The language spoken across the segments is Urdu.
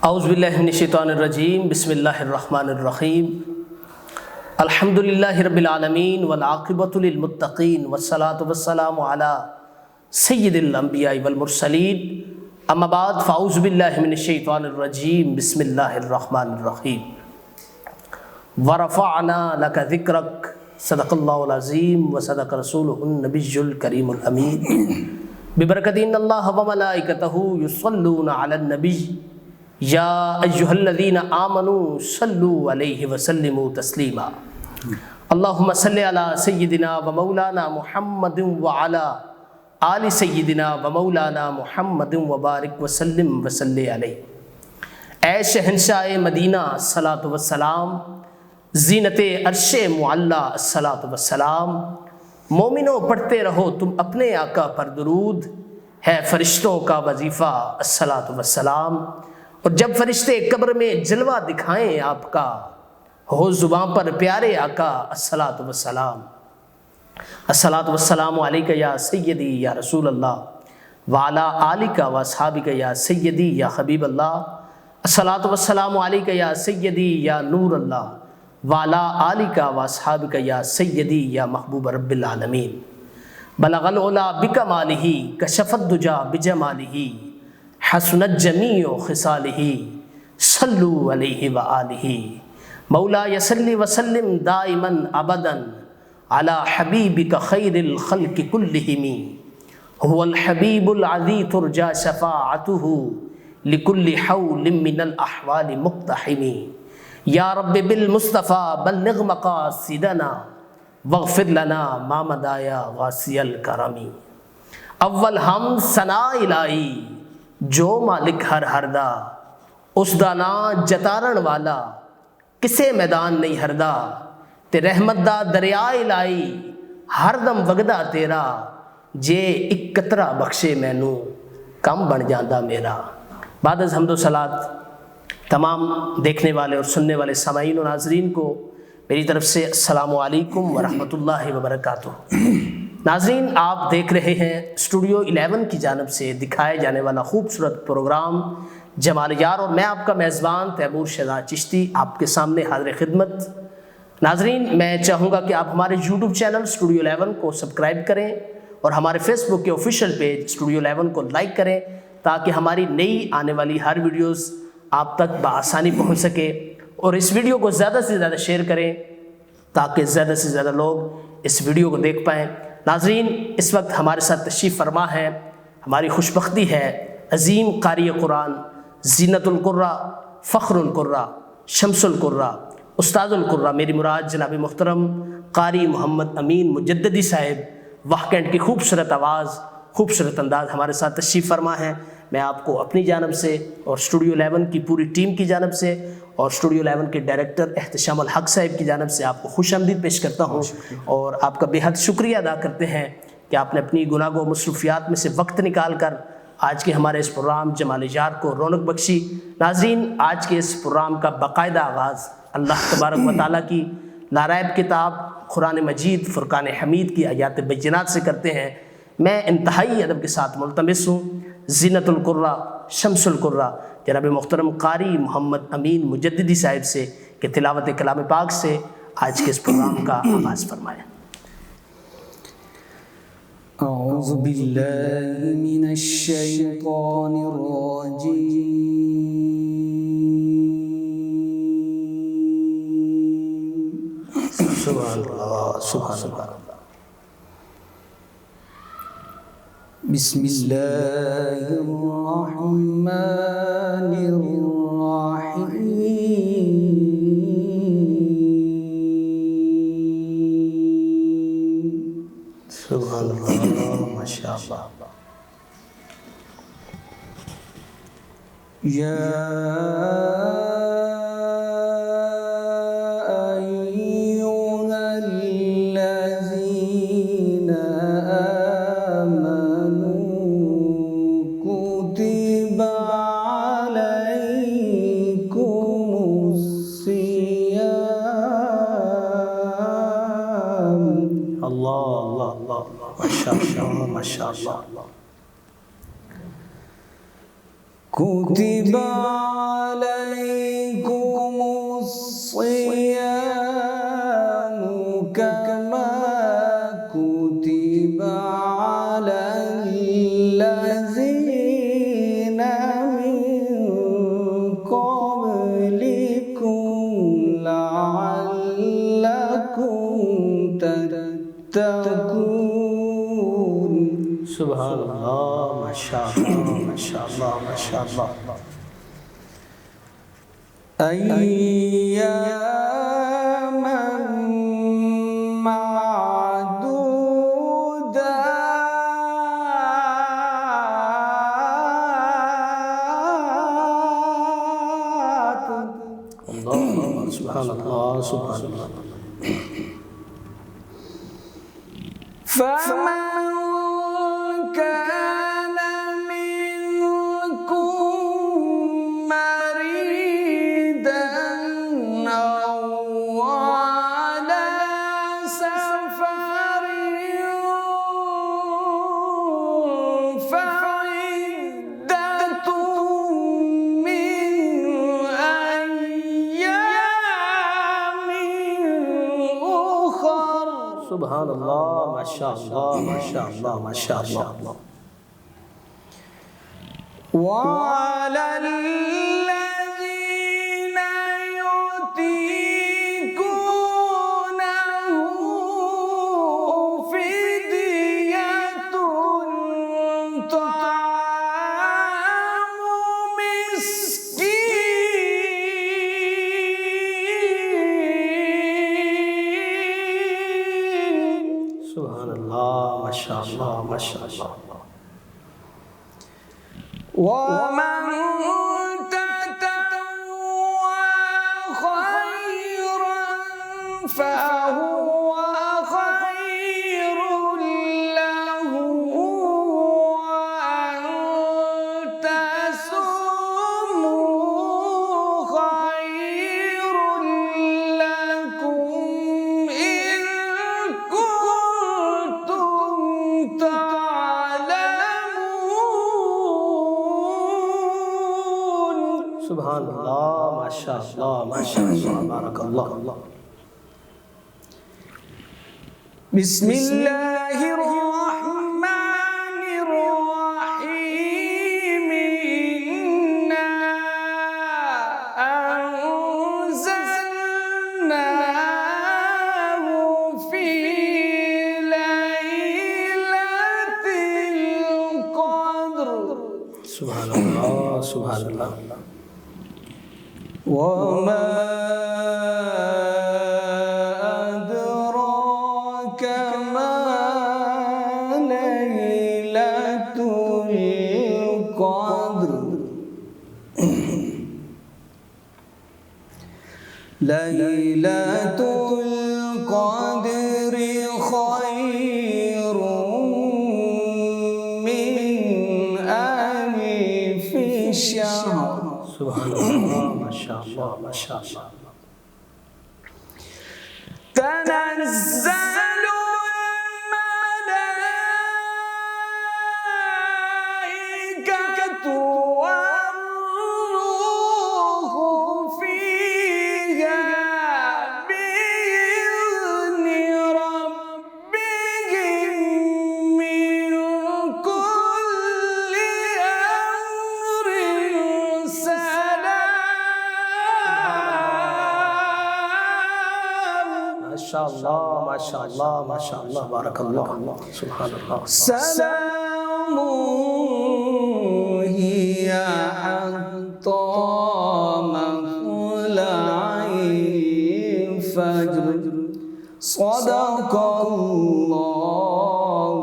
اعوذ باللہ من الشیطان الرجیم، بسم اللہ الرحمن الرحیم۔ الحمدللہ رب العالمین والعاقبۃ للمتقین والصلاۃ والسلام علی سید الانبیاء والمرسلین، اما بعد فاعوذ باللہ من الشیطان الرجیم، بسم اللہ الرحمن الرحیم۔ ورفعنا لک ذکرک، صدق اللہ العظیم وصدق رسولہ النبی الکریم الامین۔ ببرکۃ ان اللہ وملائکتہ یصلون علی النبی یا ایہا الذین آمنوا صلوا علیہ وسلموا تسلیما۔ اللہم صلی علی سیدنا و مولانا محمد وعلی آل سیدنا و مولانا محمد وبارک وسلم وصلی علیہ۔ اے شہنشاہ مدینہ صلاۃ وسلام، زینت عرش معلی صلاۃ وسلام، مومنوں پڑھتے رہو تم اپنے آقا پر درود، ہے فرشتوں کا وظیفہ الصلاۃ وسلام۔ اور جب فرشتے قبر میں جلوہ دکھائیں آپ کا، ہو زباں پر پیارے آقا الصلاۃ وسلام۔ الصلاۃ والسلام علیک یا سیدی یا رسول اللہ وعلی آلک و اصحابک یا سیدی یا حبیب اللہ۔ الصلاۃ والسلام علیک یا سیدی یا نور اللہ وعلی آلک و اصحابک یا سیدی یا محبوب رب العالمین۔ بلغ العلا بکمالہ، کشف الدجی بجمالہ، حسنت جمیع خصالہ، صلوا علیہ وآلہ۔ مولا صلی وسلم دائما ابدا علی حبیبک خیر الخلق کلہم، هو الحبیب الذی ترجی شفاعتہ لکل حول من الاحوال مقتحم۔ یا رب بالمصطفیٰ بلغ مقاصدنا واغفر لنا ما مضی یا غاصی الکرم۔ اول ہم ثنا الہی جو مالک ہر ہردا، اس دانا جتارن والا کسے میدان نہیں ہردا۔ تے رحمت دا دریا الہی ہر دم وگدا تیرا، جے ایک قطرہ بخشے مینوں کم بن جاندا میرا۔ بعد از حمد و صلات تمام دیکھنے والے اور سننے والے سامعین و ناظرین کو میری طرف سے السلام علیکم ورحمۃ اللہ وبرکاتہ۔ ناظرین، آپ دیکھ رہے ہیں اسٹوڈیو 11 کی جانب سے دکھائے جانے والا خوبصورت پروگرام جمال یار، اور میں آپ کا میزبان تیمور شہزاد چشتی آپ کے سامنے حاضر خدمت۔ ناظرین، میں چاہوں گا کہ آپ ہمارے یوٹیوب چینل اسٹوڈیو 11 کو سبسکرائب کریں اور ہمارے فیس بک کے آفیشیل پیج اسٹوڈیو 11 کو لائک کریں، تاکہ ہماری نئی آنے والی ہر ویڈیوز آپ تک بآسانی پہنچ سکے، اور اس ویڈیو کو زیادہ سے زیادہ شیئر کریں تاکہ زیادہ سے زیادہ لوگ اس ویڈیو کو دیکھ پائیں۔ ناظرین، اس وقت ہمارے ساتھ تشریف فرما ہے، ہماری خوش بختی ہے، عظیم قاری قرآن، زینت القراء، فخر القراء، شمس القراء، استاد القراء، میری مراد جناب محترم قاری محمد امین مجددی صاحب، واقعات کی خوبصورت آواز، خوبصورت انداز ہمارے ساتھ تشریف فرما ہے۔ میں آپ کو اپنی جانب سے اور اسٹوڈیو 11 کی پوری ٹیم کی جانب سے اور اسٹوڈیو 11 کے ڈائریکٹر احتشام الحق صاحب کی جانب سے آپ کو خوش آمدید پیش کرتا ہوں، اور آپ کا بے حد شکریہ ادا کرتے ہیں کہ آپ نے اپنی گناہ و مصروفیات میں سے وقت نکال کر آج کے ہمارے اس پروگرام جمال یار کو رونق بخشی۔ ناظرین، آج کے اس پروگرام کا باقاعدہ آغاز اللہ تبارک و تعالیٰ کی نارائب کتاب قرآن مجید فرقان حمید کی آیات بینات سے کرتے ہیں۔ میں انتہائی ادب کے ساتھ ملتمس ہوں زینت القراء، شمس القراء جناب محترم قاری محمد امین مجددی صاحب سے کہ تلاوت کلام پاک سے آج کے اس پروگرام کا آغاز فرمائیں۔ اعوذ باللہ من الشیطان الرجیم، سبحان اللہ سبحان اللہ۔ بسم اللہ الرحمن الرحیم۔ سبحان اللہ، ماشاء اللہ۔ یا ماشاء اللہ۔ كتب عليكم الصيام كما كتب على الذين من قبلكم لعلكم تتقون. سبحان اللہ، ماشاء اللہ، ماشاء اللہ، ماشاء اللہ. أياما معدودات. اللہ، سبحان اللہ، سبحان اللہ. فمن كان منكم مريضا أو على سفر فعدة من أيام أخر. سبحان اللہ، ماشاء اللہ، ماشاء اللہ، ماشاء اللہ. وعلى الذين يطيقونه فدية طعام مسكين. سبحان اللہ، ماشاء اللہ، ماشاء اللہ. ومن تطوع خيرا فهو خير له وأن تصوموا خير لكم إن كنتم تعلمون. سبحان اللہ، ماشاء اللہ، ماشاء اللہ، بارک اللہ. بسم الله الرحمن الرحيم. إنا أنزلناه في ليلة القدر. سبحان اللہ، سبحان اللہ. وما أدراك ما ليلة القدر. ليلة القدر خير من ألف شهر. سبحان اللہ، ماشاء اللہ، ماشاء اللہ. تنزل الملائكة والروح فيها بإذن ربهم من كل أمر سلام. ماشاء اللہ، ماشاء اللہ، ماشاء اللہ، بارک اللہ. سبحان اللہ. سلام هي حتى مطلع الفجر. صدق الله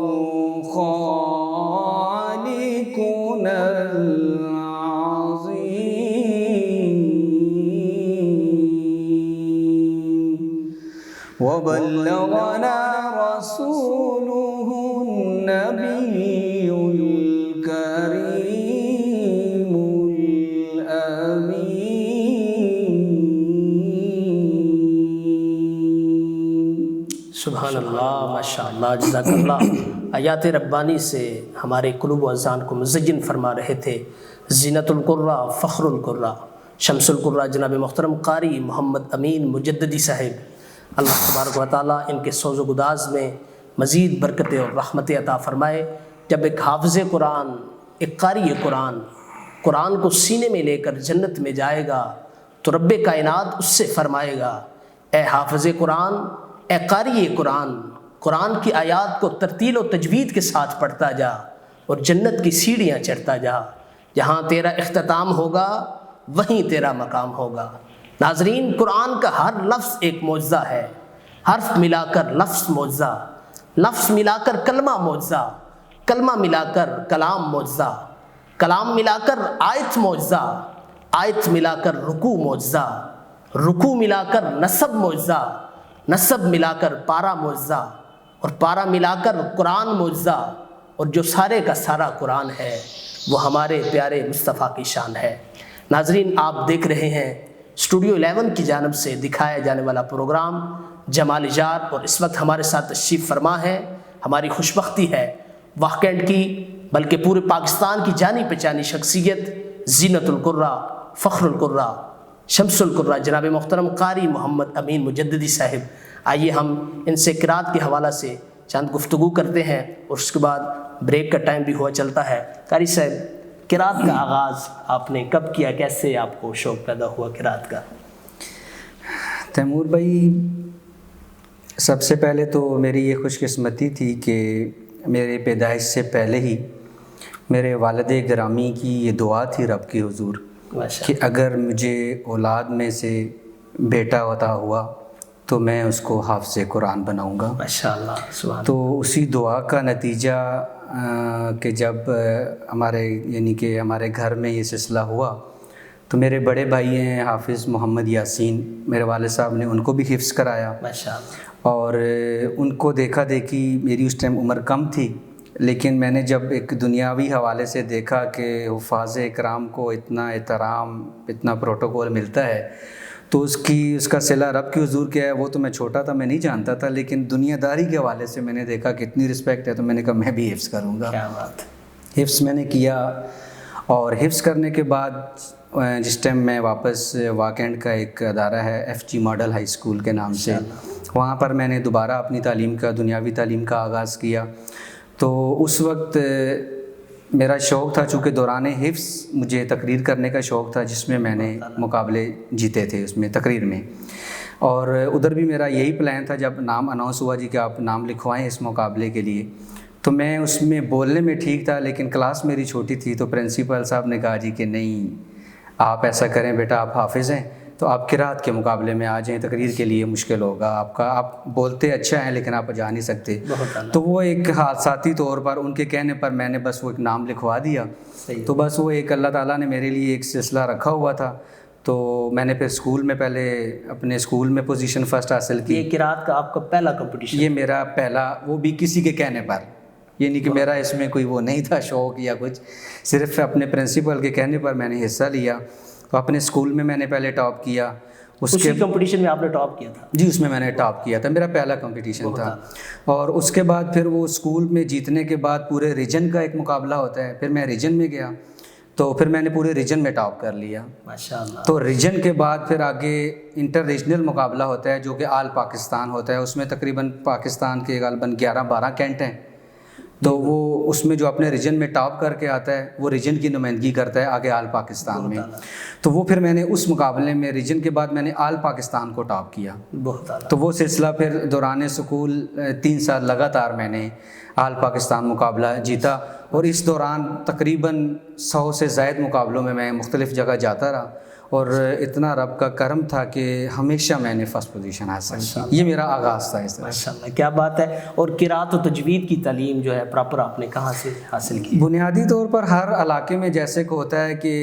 خالقنا العظيم وبلغنا رسوله النبي الكريم الأمين. سبحان اللہ، ماشاء اللہ، جزاک اللہ. آیات ربانی سے ہمارے قلوب و اذہان کو مزین فرما رہے تھے۔ زینت القرہ، فخر القرہ، شمس القرہ جناب محترم قاری محمد امین مجددی صاحب، اللہ تبارک و تعالیٰ ان کے سوز و گداز میں مزید برکتیں اور رحمتیں عطا فرمائے۔ جب ایک حافظ قرآن، ایک قاری قرآن، قرآن کو سینے میں لے کر جنت میں جائے گا تو رب کائنات اس سے فرمائے گا، اے حافظ قرآن، اے قاری قرآن، قرآن کی آیات کو ترتیل و تجوید کے ساتھ پڑھتا جا اور جنت کی سیڑھیاں چڑھتا جا، جہاں تیرا اختتام ہوگا وہیں تیرا مقام ہوگا۔ ناظرین، قرآن کا ہر لفظ ایک معجزہ ہے، حرف ملا کر لفظ معجزہ، لفظ ملا کر کلمہ معجزہ، کلمہ ملا کر کلام معجزہ، کلام ملا کر آیت معجزہ، آیت ملا کر رکوع معجزہ، رکوع ملا کر نسب معجزہ، نسب ملا کر پارا معجزہ، اور پارا ملا کر قرآن معجزہ، اور جو سارے کا سارا قرآن ہے وہ ہمارے پیارے مصطفیٰ کی شان ہے۔ ناظرین، آپ دیکھ رہے ہیں اسٹوڈیو 11 کی جانب سے دکھایا جانے والا پروگرام جمال جار، اور اس وقت ہمارے ساتھ تشریف فرما ہے، ہماری خوش بختی ہے واقعات کی بلکہ پورے پاکستان کی جانی پہچانی شخصیت زینت القرہ، فخر القرہ، شمس القرہ جناب محترم قاری محمد امین مجددی صاحب۔ آئیے ہم ان سے قرات کے حوالہ سے چند گفتگو کرتے ہیں، اور اس کے بعد بریک کا ٹائم بھی ہوا چلتا ہے۔ قاری صاحب، قرات کا آغاز آپ نے کب کیا؟ کیسے آپ کو شوق پیدا ہوا قرات کا؟ تیمور بھائی، سب سے پہلے تو میری یہ خوش قسمتی تھی کہ میرے پیدائش سے پہلے ہی میرے والد گرامی کی یہ دعا تھی رب کی حضور کہ اگر مجھے اولاد میں سے بیٹا عطا ہوا تو میں اس کو حافظ قرآن بناؤں گا۔ ماشاءاللہ، سبحان۔ تو اسی دعا کا نتیجہ کہ جب ہمارے گھر میں یہ سلسلہ ہوا تو میرے بڑے بھائی ہیں حافظ محمد یاسین، میرے والد صاحب نے ان کو بھی حفظ کرایا، ماشاءاللہ، اور ان کو دیکھا دیکھی میری اس ٹائم عمر کم تھی، لیکن میں نے جب ایک دنیاوی حوالے سے دیکھا کہ حفاظ اکرام کو اتنا احترام، اتنا پروٹوکول ملتا ہے، تو اس کا صلہ رب کی حضور کیا ہے وہ تو میں چھوٹا تھا، میں نہیں جانتا تھا، لیکن دنیا داری کے حوالے سے میں نے دیکھا کہ اتنی رسپیکٹ ہے، تو میں نے کہا میں بھی حفظ کروں گا۔ کیا بات۔ حفظ میں نے کیا، اور حفظ کرنے کے بعد جس ٹائم میں واپس واکنڈ کا ایک ادارہ ہے FG ماڈل ہائی اسکول کے نام سے، وہاں پر میں نے دوبارہ اپنی دنیاوی تعلیم کا آغاز کیا۔ تو اس وقت میرا شوق تھا، چونکہ دوران حفظ مجھے تقریر کرنے کا شوق تھا، جس میں میں نے مقابلے جیتے تھے اس میں تقریر میں، اور ادھر بھی میرا یہی پلان تھا جب نام اناؤنس ہوا جی کہ آپ نام لکھوائیں اس مقابلے کے لیے، تو میں اس میں بولنے میں ٹھیک تھا، لیکن کلاس میری چھوٹی تھی، تو پرنسپل صاحب نے کہا جی کہ نہیں، آپ ایسا کریں بیٹا، آپ حافظ ہیں تو آپ قرات کے مقابلے میں آ جائیں، تقریر کے لیے مشکل ہوگا آپ بولتے اچھا ہیں لیکن آپ جا نہیں سکتے۔ تو وہ ایک حادثاتی طور پر ان کے کہنے پر میں نے بس وہ ایک نام لکھوا دیا۔ تو بس وہ ایک اللہ تعالیٰ نے میرے لیے ایک سلسلہ رکھا ہوا تھا، تو میں نے پھر اسکول میں پہلے اپنے اسکول میں پوزیشن فرسٹ حاصل کی۔ یہ قرات کا آپ کا پہلا کمپٹیشن؟ یہ میرا پہلا، وہ بھی کسی کے کہنے پر، یعنی کہ میرا اس میں کوئی وہ نہیں تھا شوق یا کچھ، صرف اپنے پرنسپل کے کہنے پر میں نے حصہ لیا۔ تو اپنے اسکول میں نے پہلے ٹاپ کیا، اسی کمپٹیشن میں آپ نے ٹاپ کیا تھا؟ جی، اس میں نے ٹاپ کیا تھا، میرا پہلا کمپٹیشن تھا۔ اور اس کے بعد پھر وہ اسکول میں جیتنے کے بعد پورے ریجن کا ایک مقابلہ ہوتا ہے، پھر میں ریجن میں گیا، تو پھر میں نے پورے ریجن میں ٹاپ کر لیا۔ ماشاءاللہ۔ تو ریجن کے بعد پھر آگے انٹر ریجنل مقابلہ ہوتا ہے جو کہ آل پاکستان ہوتا ہے، اس میں تقریباً پاکستان کے غالباً 11-12 کینٹ ہیں، تو وہ اس میں جو اپنے ریجن میں ٹاپ کر کے آتا ہے وہ ریجن کی نمائندگی کرتا ہے آگے آل پاکستان میں۔ تو وہ پھر میں نے اس مقابلے میں ریجن کے بعد میں نے آل پاکستان کو ٹاپ کیا۔ تو وہ سلسلہ پھر دوران سکول 3 سال لگاتار میں نے آل پاکستان مقابلہ جیتا، اور اس دوران تقریباً 100 سے زائد مقابلوں میں مختلف جگہ جاتا رہا، اور اتنا رب کا کرم تھا کہ ہمیشہ میں نے فرسٹ پوزیشن حاصل کی۔ یہ میرا آغاز تھا اس طرح۔ ماشاءاللہ، کیا بات ہے۔ اور قرات و تجوید کی تعلیم جو ہے پراپر آپ نے کہاں سے حاصل کی؟ بنیادی طور پر ہر علاقے میں جیسے کہ ہوتا ہے کہ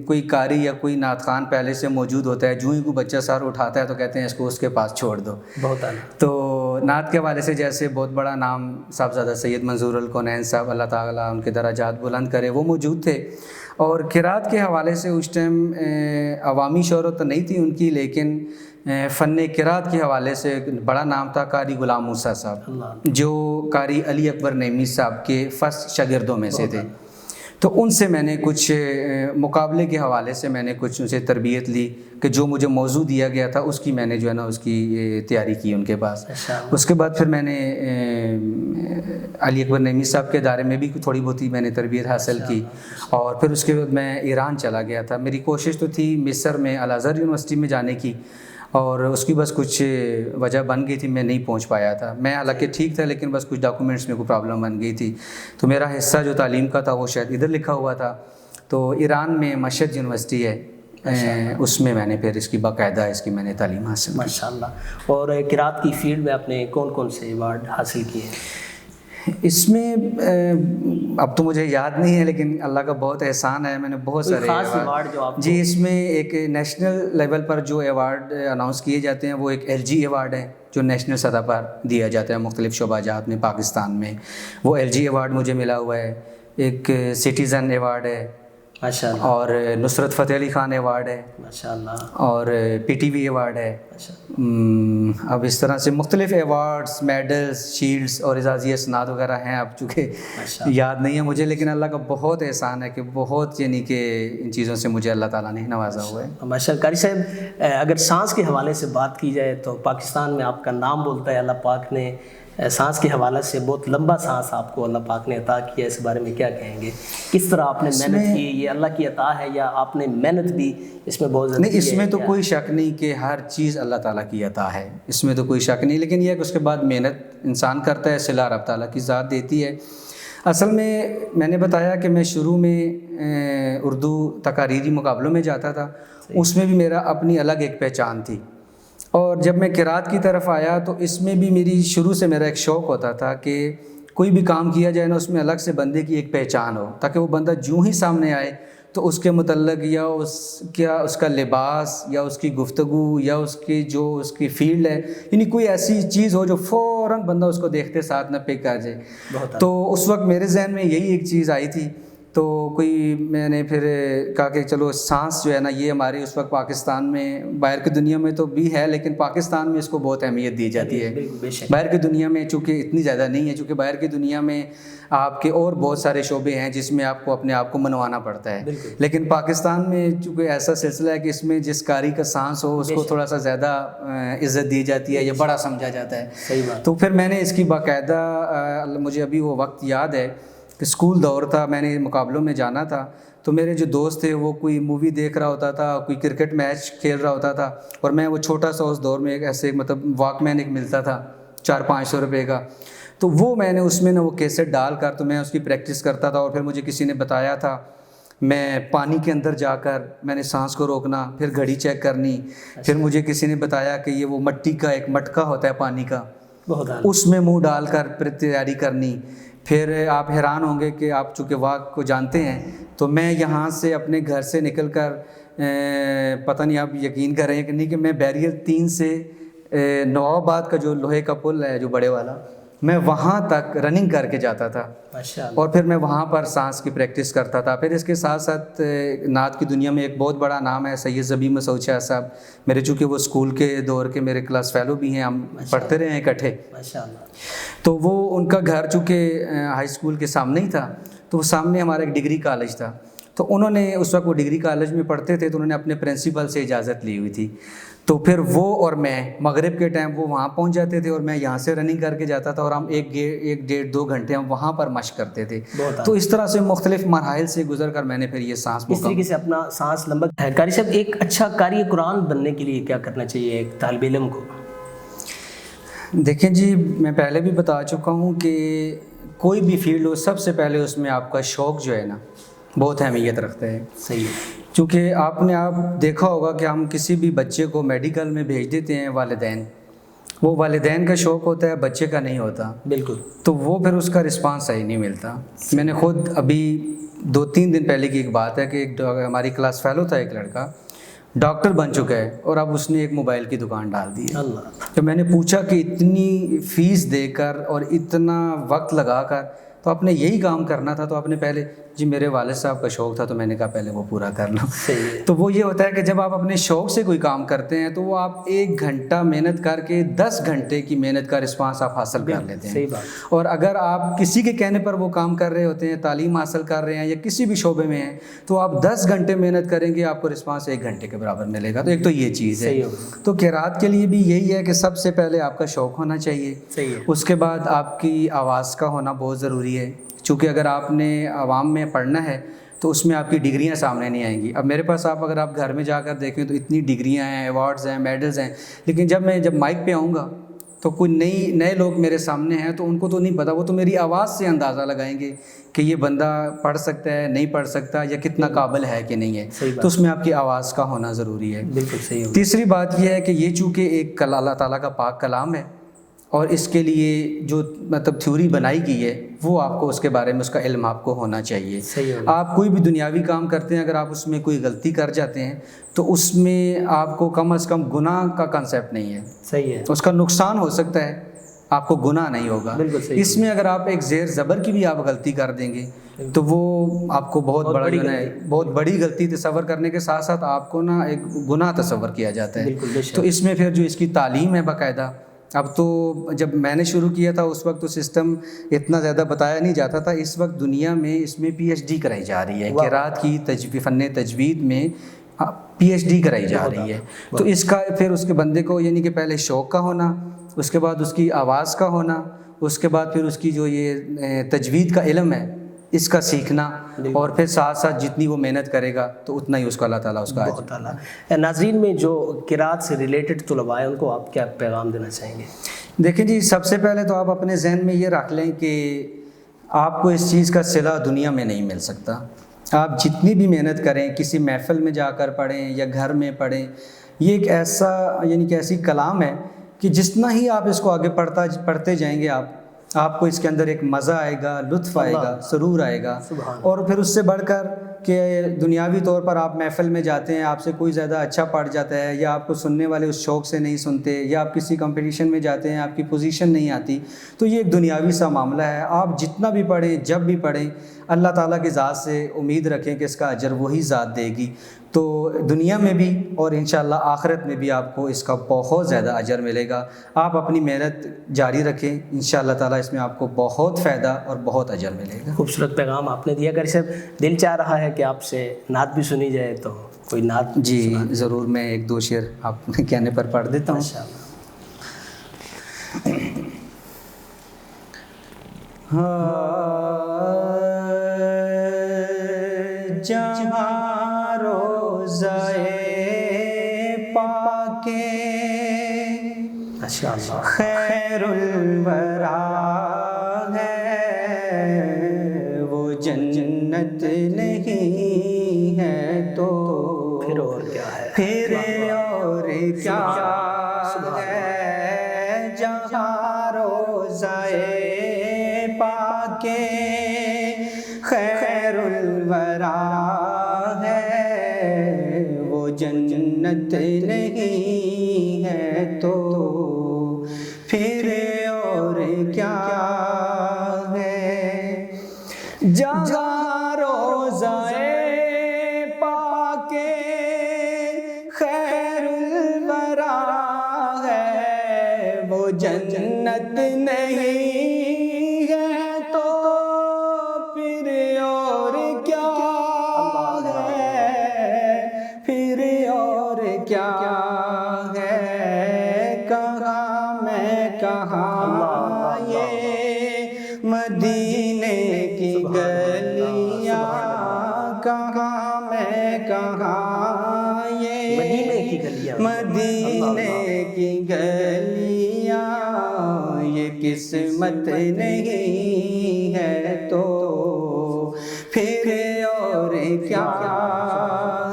کوئی قاری یا کوئی نعت خوان پہلے سے موجود ہوتا ہے، جو ہی کوئی بچہ سر اٹھاتا ہے تو کہتے ہیں اس کو اس کے پاس چھوڑ دو۔ بہت اعلیٰ۔ تو نعت کے حوالے سے جیسے بہت بڑا نام صاحبزادہ سید منظور الکونین صاحب، اللہ تعالیٰ ان کے درجات بلند کرے، وہ موجود تھے۔ اور قرات کے حوالے سے اس ٹائم عوامی شہرت تو نہیں تھی ان کی، لیکن فن قرات کے حوالے سے بڑا نام تھا قاری غلام موسیٰ صاحب، اللہ، جو قاری علی اکبر نعیمی صاحب کے فرسٹ شاگردوں میں سے تھے. تو ان سے میں نے کچھ مقابلے کے حوالے سے میں نے کچھ ان سے تربیت لی کہ جو مجھے موضوع دیا گیا تھا اس کی میں نے جو ہے نا اس کی تیاری کی ان کے پاس. اس کے بعد پھر میں نے علی اکبر نعیمی صاحب کے ادارے میں بھی تھوڑی بہت ہی میں نے تربیت حاصل کی، اور پھر اس کے بعد میں ایران چلا گیا تھا. میری کوشش تو تھی مصر میں الازہر یونیورسٹی میں جانے کی، اور اس کی بس کچھ وجہ بن گئی تھی، میں نہیں پہنچ پایا تھا. میں حالانکہ ٹھیک تھا لیکن بس کچھ ڈاکومنٹس میں کوئی پرابلم بن گئی تھی، تو میرا حصہ جو تعلیم کا تھا وہ شاید ادھر لکھا ہوا تھا. تو ایران میں مشہد یونیورسٹی ہے، اس میں نے پھر اس کی باقاعدہ اس کی میں نے تعلیم حاصل کی. ماشاء اللہ. اور قرات کی فیلڈ میں آپ نے کون کون سے ایوارڈ حاصل کیے ہیں؟ اس میں اب تو مجھے یاد نہیں ہے، لیکن اللہ کا بہت احسان ہے، میں نے بہت سارے ایوارڈ جو آپ جی اس میں ایک نیشنل لیول پر جو ایوارڈ اناؤنس کیے جاتے ہیں وہ ایک LG ایوارڈ ہے جو نیشنل سطح پر دیا جاتا ہے مختلف شعبہ جات میں پاکستان میں. وہ LG ایوارڈ مجھے ملا ہوا ہے. ایک سٹیزن ایوارڈ ہے، ماشاء اللہ، اور نصرت فتح علی خان ایوارڈ ہے، ماشاء اللہ، اور PTV ایوارڈ ہے. اب اس طرح سے مختلف ایوارڈز، میڈلز، شیلڈز اور اعزازی اسناد وغیرہ ہیں. اب چونکہ یاد نہیں ہے مجھے، لیکن اللہ کا بہت احسان ہے کہ بہت یعنی کہ ان چیزوں سے مجھے اللہ تعالیٰ نے نوازا ہوا ہے. ماشاء اللہ. قاری صاحب اگر سانس کے حوالے سے بات کی جائے تو پاکستان میں آپ کا نام بولتا ہے. اللہ پاک نے سانس کے حوالے سے بہت لمبا سانس آپ کو اللہ پاک نے عطا کیا، اس بارے میں کیا کہیں گے؟ کس طرح آپ نے محنت کی؟ یہ اللہ کی عطا ہے یا آپ نے محنت بھی اس میں بہت زیادہ؟ نہیں، اس میں تو کوئی شک نہیں کہ ہر چیز اللہ تعالیٰ کی عطا ہے، اس میں تو کوئی شک نہیں. لیکن یہ کہ اس کے بعد محنت انسان کرتا ہے، صلہ رب تعالیٰ کی ذات دیتی ہے. اصل میں نے بتایا کہ میں شروع میں اردو تقاریری مقابلوں میں جاتا تھا، اس میں بھی میرا اپنی الگ ایک پہچان تھی. اور جب میں قرات کی طرف آیا تو اس میں بھی میری شروع سے میرا ایک شوق ہوتا تھا کہ کوئی بھی کام کیا جائے نا اس میں الگ سے بندے کی ایک پہچان ہو، تاکہ وہ بندہ جو ہی سامنے آئے تو اس کے متعلق یا اس کا لباس یا اس کی گفتگو یا اس کی فیلڈ ہے، یعنی کوئی ایسی چیز ہو جو فوراً بندہ اس کو دیکھتے ساتھ نہ پک کر جائے. تو اس وقت میرے ذہن میں یہی ایک چیز آئی تھی. تو میں نے پھر کہا کہ چلو سانس جو ہے نا یہ ہماری اس وقت پاکستان میں، باہر کی دنیا میں تو بھی ہے لیکن پاکستان میں اس کو بہت اہمیت دی جاتی ہے. باہر کی دنیا میں چونکہ اتنی زیادہ نہیں ہے، چونکہ باہر کی دنیا میں آپ کے اور بہت سارے شعبے ہیں جس میں آپ کو اپنے آپ کو منوانا پڑتا ہے. لیکن پاکستان میں چونکہ ایسا سلسلہ ہے کہ اس میں جس قاری کا سانس ہو اس کو تھوڑا سا زیادہ عزت دی جاتی ہے، یہ بڑا سمجھا جاتا ہے. صحیح بات. تو پھر میں نے اس کی باقاعدہ، مجھے ابھی وہ وقت یاد ہے کہ اسکول دور تھا، میں نے مقابلوں میں جانا تھا، تو میرے جو دوست تھے وہ کوئی مووی دیکھ رہا ہوتا تھا، کوئی کرکٹ میچ کھیل رہا ہوتا تھا، اور میں وہ چھوٹا سا اس دور میں ایک ایسے واک مین ایک ملتا تھا 400-500 روپے کا، تو وہ میں نے اس میں وہ کیسٹ ڈال کر تو میں اس کی پریکٹس کرتا تھا. اور پھر مجھے کسی نے بتایا تھا میں پانی کے اندر جا کر میں نے سانس کو روکنا، پھر گھڑی چیک کرنی. پھر مجھے کسی نے بتایا کہ یہ وہ مٹی کا ایک مٹکا ہوتا ہے پانی کا، اس میں منہ ڈال کر پھر تیاری کرنی. پھر آپ حیران ہوں گے کہ آپ چونکہ واک کو جانتے ہیں، تو میں یہاں سے اپنے گھر سے نکل کر پتہ نہیں آپ یقین کریں کہ نہیں کہ میں بیریئر 3 سے نواب آباد کا جو لوہے کا پل ہے جو بڑے والا، میں وہاں تک رننگ کر کے جاتا تھا. اور پھر میں وہاں پر سانس کی پریکٹس کرتا تھا. پھر اس کے ساتھ ساتھ نعت کی دنیا میں ایک بہت بڑا نام ہے سید زبی مسعود شاہ صاحب، میرے چونکہ وہ اسکول کے دور کے میرے کلاس فیلو بھی ہیں، ہم پڑھتے رہے ہیں اکٹھے. تو وہ ان کا گھر چونکہ ہائی اسکول کے سامنے ہی تھا، تو وہ سامنے ہمارا ایک ڈگری کالج تھا. تو انہوں نے اس وقت وہ ڈگری کالج میں پڑھتے تھے، تو انہوں نے اپنے پرنسپل سے اجازت لی ہوئی تھی. تو پھر وہ اور میں مغرب کے ٹائم وہ وہاں پہنچ جاتے تھے اور میں یہاں سے رننگ کر کے جاتا تھا، اور ہم 1-1.5-2 گھنٹے ہم وہاں پر مشق کرتے تھے. تو اس طرح سے مختلف مراحل سے گزر کر میں نے پھر یہ سانس اس طریقے سے اپنا سانس لمبا ہے. قاری صاحب ایک اچھا قاری قرآن بننے کے لیے کیا کرنا چاہیے ایک طالب علم کو؟ دیکھیں جی، میں پہلے بھی بتا چکا ہوں کہ کوئی بھی فیلڈ ہو سب سے پہلے اس میں آپ کا شوق جو ہے نا بہت اہمیت رکھتا ہے. صحیح ہے. چونکہ آپ نے دیکھا ہوگا کہ ہم کسی بھی بچے کو میڈیکل میں بھیج دیتے ہیں، وہ والدین کا شوق ہوتا ہے، بچے کا نہیں ہوتا. بالکل. تو وہ پھر اس کا رسپانس صحیح نہیں ملتا. میں نے خود ابھی 2-3 دن پہلے کی ایک بات ہے کہ ہماری کلاس فیلو تھا ایک لڑکا، ڈاکٹر بن چکا ہے، اور اب اس نے ایک موبائل کی دکان ڈال دی ہے. تو میں نے پوچھا کہ اتنی فیس دے کر اور اتنا وقت لگا کر تو آپ نے یہی کام کرنا تھا، تو آپ نے پہلے جی میرے والد صاحب کا شوق تھا تو میں نے کہا پہلے وہ پورا کر لوں. تو وہ یہ ہوتا ہے کہ جب آپ اپنے شوق سے کوئی کام کرتے ہیں تو وہ آپ 1 گھنٹہ محنت کر کے 10 گھنٹے کی محنت کا رسپانس آپ حاصل کر لیتے ہیں. اور اگر آپ کسی کے کہنے پر وہ کام کر رہے ہوتے ہیں، تعلیم حاصل کر رہے ہیں یا کسی بھی شعبے میں ہیں، تو آپ 10 گھنٹے محنت کریں گے، آپ کو رسپانس 1 گھنٹے کے برابر ملے گا. تو ایک تو یہ چیز ہے. تو قرات کے لیے بھی یہی ہے کہ سب سے پہلے آپ کا شوق ہونا چاہیے. اس کے بعد آپ کی آواز کا ہونا بہت ضروری ہے، چونکہ اگر آپ نے عوام میں پڑھنا ہے تو اس میں آپ کی ڈگریاں سامنے نہیں آئیں گی. اب میرے پاس اگر آپ گھر میں جا کر دیکھیں تو اتنی ڈگریاں ہیں، ایوارڈز ہیں، میڈلز ہیں، لیکن جب مائک پہ آؤں گا تو کوئی نئے لوگ میرے سامنے ہیں تو ان کو تو نہیں پتہ، وہ تو میری آواز سے اندازہ لگائیں گے کہ یہ بندہ پڑھ سکتا ہے نہیں پڑھ سکتا یا کتنا قابل ہے کہ نہیں ہے. تو اس میں آپ کی آواز کا ہونا ضروری ہے. بالکل صحیح. تیسری بات یہ ہے کہ یہ چونکہ ایک اللہ تعالیٰ کا پاک کلام ہے اور اس کے لیے جو تھیوری بنائی گئی ہے وہ آپ کو اس کے بارے میں اس کا علم آپ کو ہونا چاہیے. آپ کوئی بھی دنیاوی کام کرتے ہیں، اگر آپ اس میں کوئی غلطی کر جاتے ہیں تو اس میں آپ کو کم از کم گناہ کا کنسیپٹ نہیں ہے. صحیح ہے. اس کا نقصان ہو سکتا ہے، آپ کو گناہ نہیں ہوگا. اس میں اگر آپ ایک زیر زبر کی بھی آپ غلطی کر دیں گے تو وہ آپ کو بہت بڑی غلطی تصور کرنے کے ساتھ ساتھ آپ کو نا ایک گناہ تصور کیا جاتا ہے. تو اس میں پھر جو اس کی تعلیم ہے باقاعدہ، اب تو جب میں نے شروع کیا تھا اس وقت تو سسٹم اتنا زیادہ بتایا نہیں جاتا تھا. اس وقت دنیا میں اس میں PhD کرائی جا رہی ہے، قرات کی فن تجوید میں PhD کرائی جا رہی ہے. تو اس کا پھر اس کے بندے کو یعنی کہ پہلے شوق کا ہونا، اس کے بعد اس کی آواز کا ہونا، اس کے بعد پھر اس کی جو یہ تجوید کا علم ہے اس کا سیکھنا، اور پھر ساتھ ساتھ جتنی وہ محنت کرے گا تو اتنا ہی اس کو اللہ تعالیٰ اس کا بہت اعلیٰ. ناظرین میں جو قرات سے ریلیٹڈ طلباء ہیں ان کو آپ کیا پیغام دینا چاہیں گے؟ دیکھیں جی، سب سے پہلے تو آپ اپنے ذہن میں یہ رکھ لیں کہ آپ کو اس چیز کا صلہ دنیا میں نہیں مل سکتا. آپ جتنی بھی محنت کریں، کسی محفل میں جا کر پڑھیں یا گھر میں پڑھیں، یہ ایک ایسا یعنی کہ ایسی کلام ہے کہ جتنا ہی آپ اس کو آگے پڑھتے جائیں گے آپ کو اس کے اندر ایک مزہ آئے گا، لطف آئے گا، سرور آئے گا. اور پھر اس سے بڑھ کر کہ دنیاوی طور پر آپ محفل میں جاتے ہیں، آپ سے کوئی زیادہ اچھا پڑھ جاتا ہے یا آپ کو سننے والے اس شوق سے نہیں سنتے، یا آپ کسی کمپٹیشن میں جاتے ہیں آپ کی پوزیشن نہیں آتی، تو یہ ایک دنیاوی سا معاملہ ہے. آپ جتنا بھی پڑھیں، جب بھی پڑھیں، اللہ تعالیٰ کی ذات سے امید رکھیں کہ اس کا اجر وہی ذات دے گی. تو دنیا میں بھی اور انشاءاللہ آخرت میں بھی آپ کو اس کا بہت زیادہ اجر ملے گا. آپ اپنی محنت جاری رکھیں، انشاءاللہ تعالیٰ اس میں آپ کو بہت فائدہ اور بہت اجر ملے گا. خوبصورت پیغام آپ نے دیا. صاحب دل چاہ رہا ہے کہ آپ سے نعت بھی سنی جائے، تو کوئی نعت؟ جی ضرور، میں 1-2 شعر آپ کہنے پر پڑھ دیتا ہوں. جہاں روزہ پاک خیر الورا ہے، وہ جنت نہیں ہے تو پھر اور کیا ہے؟ پھر اور کیا ہے؟ جہاں روزہ پاک خیر الورا ہے، وہ جنت نہیں ہے تو پھر اور کیا ہے؟ جہاں روزہ پاک خیر الورا ہے، وہ جنت نہیں ہے تو پھر اور کیا ہے؟ پھر اور کیا ہے؟ کہاں میں کہاں یہ مدینے کی گلیاں، کہاں میں کہاں یہ مدینے کی گلیاں، یہ قسمت نہیں ہے تو پھر اور کیا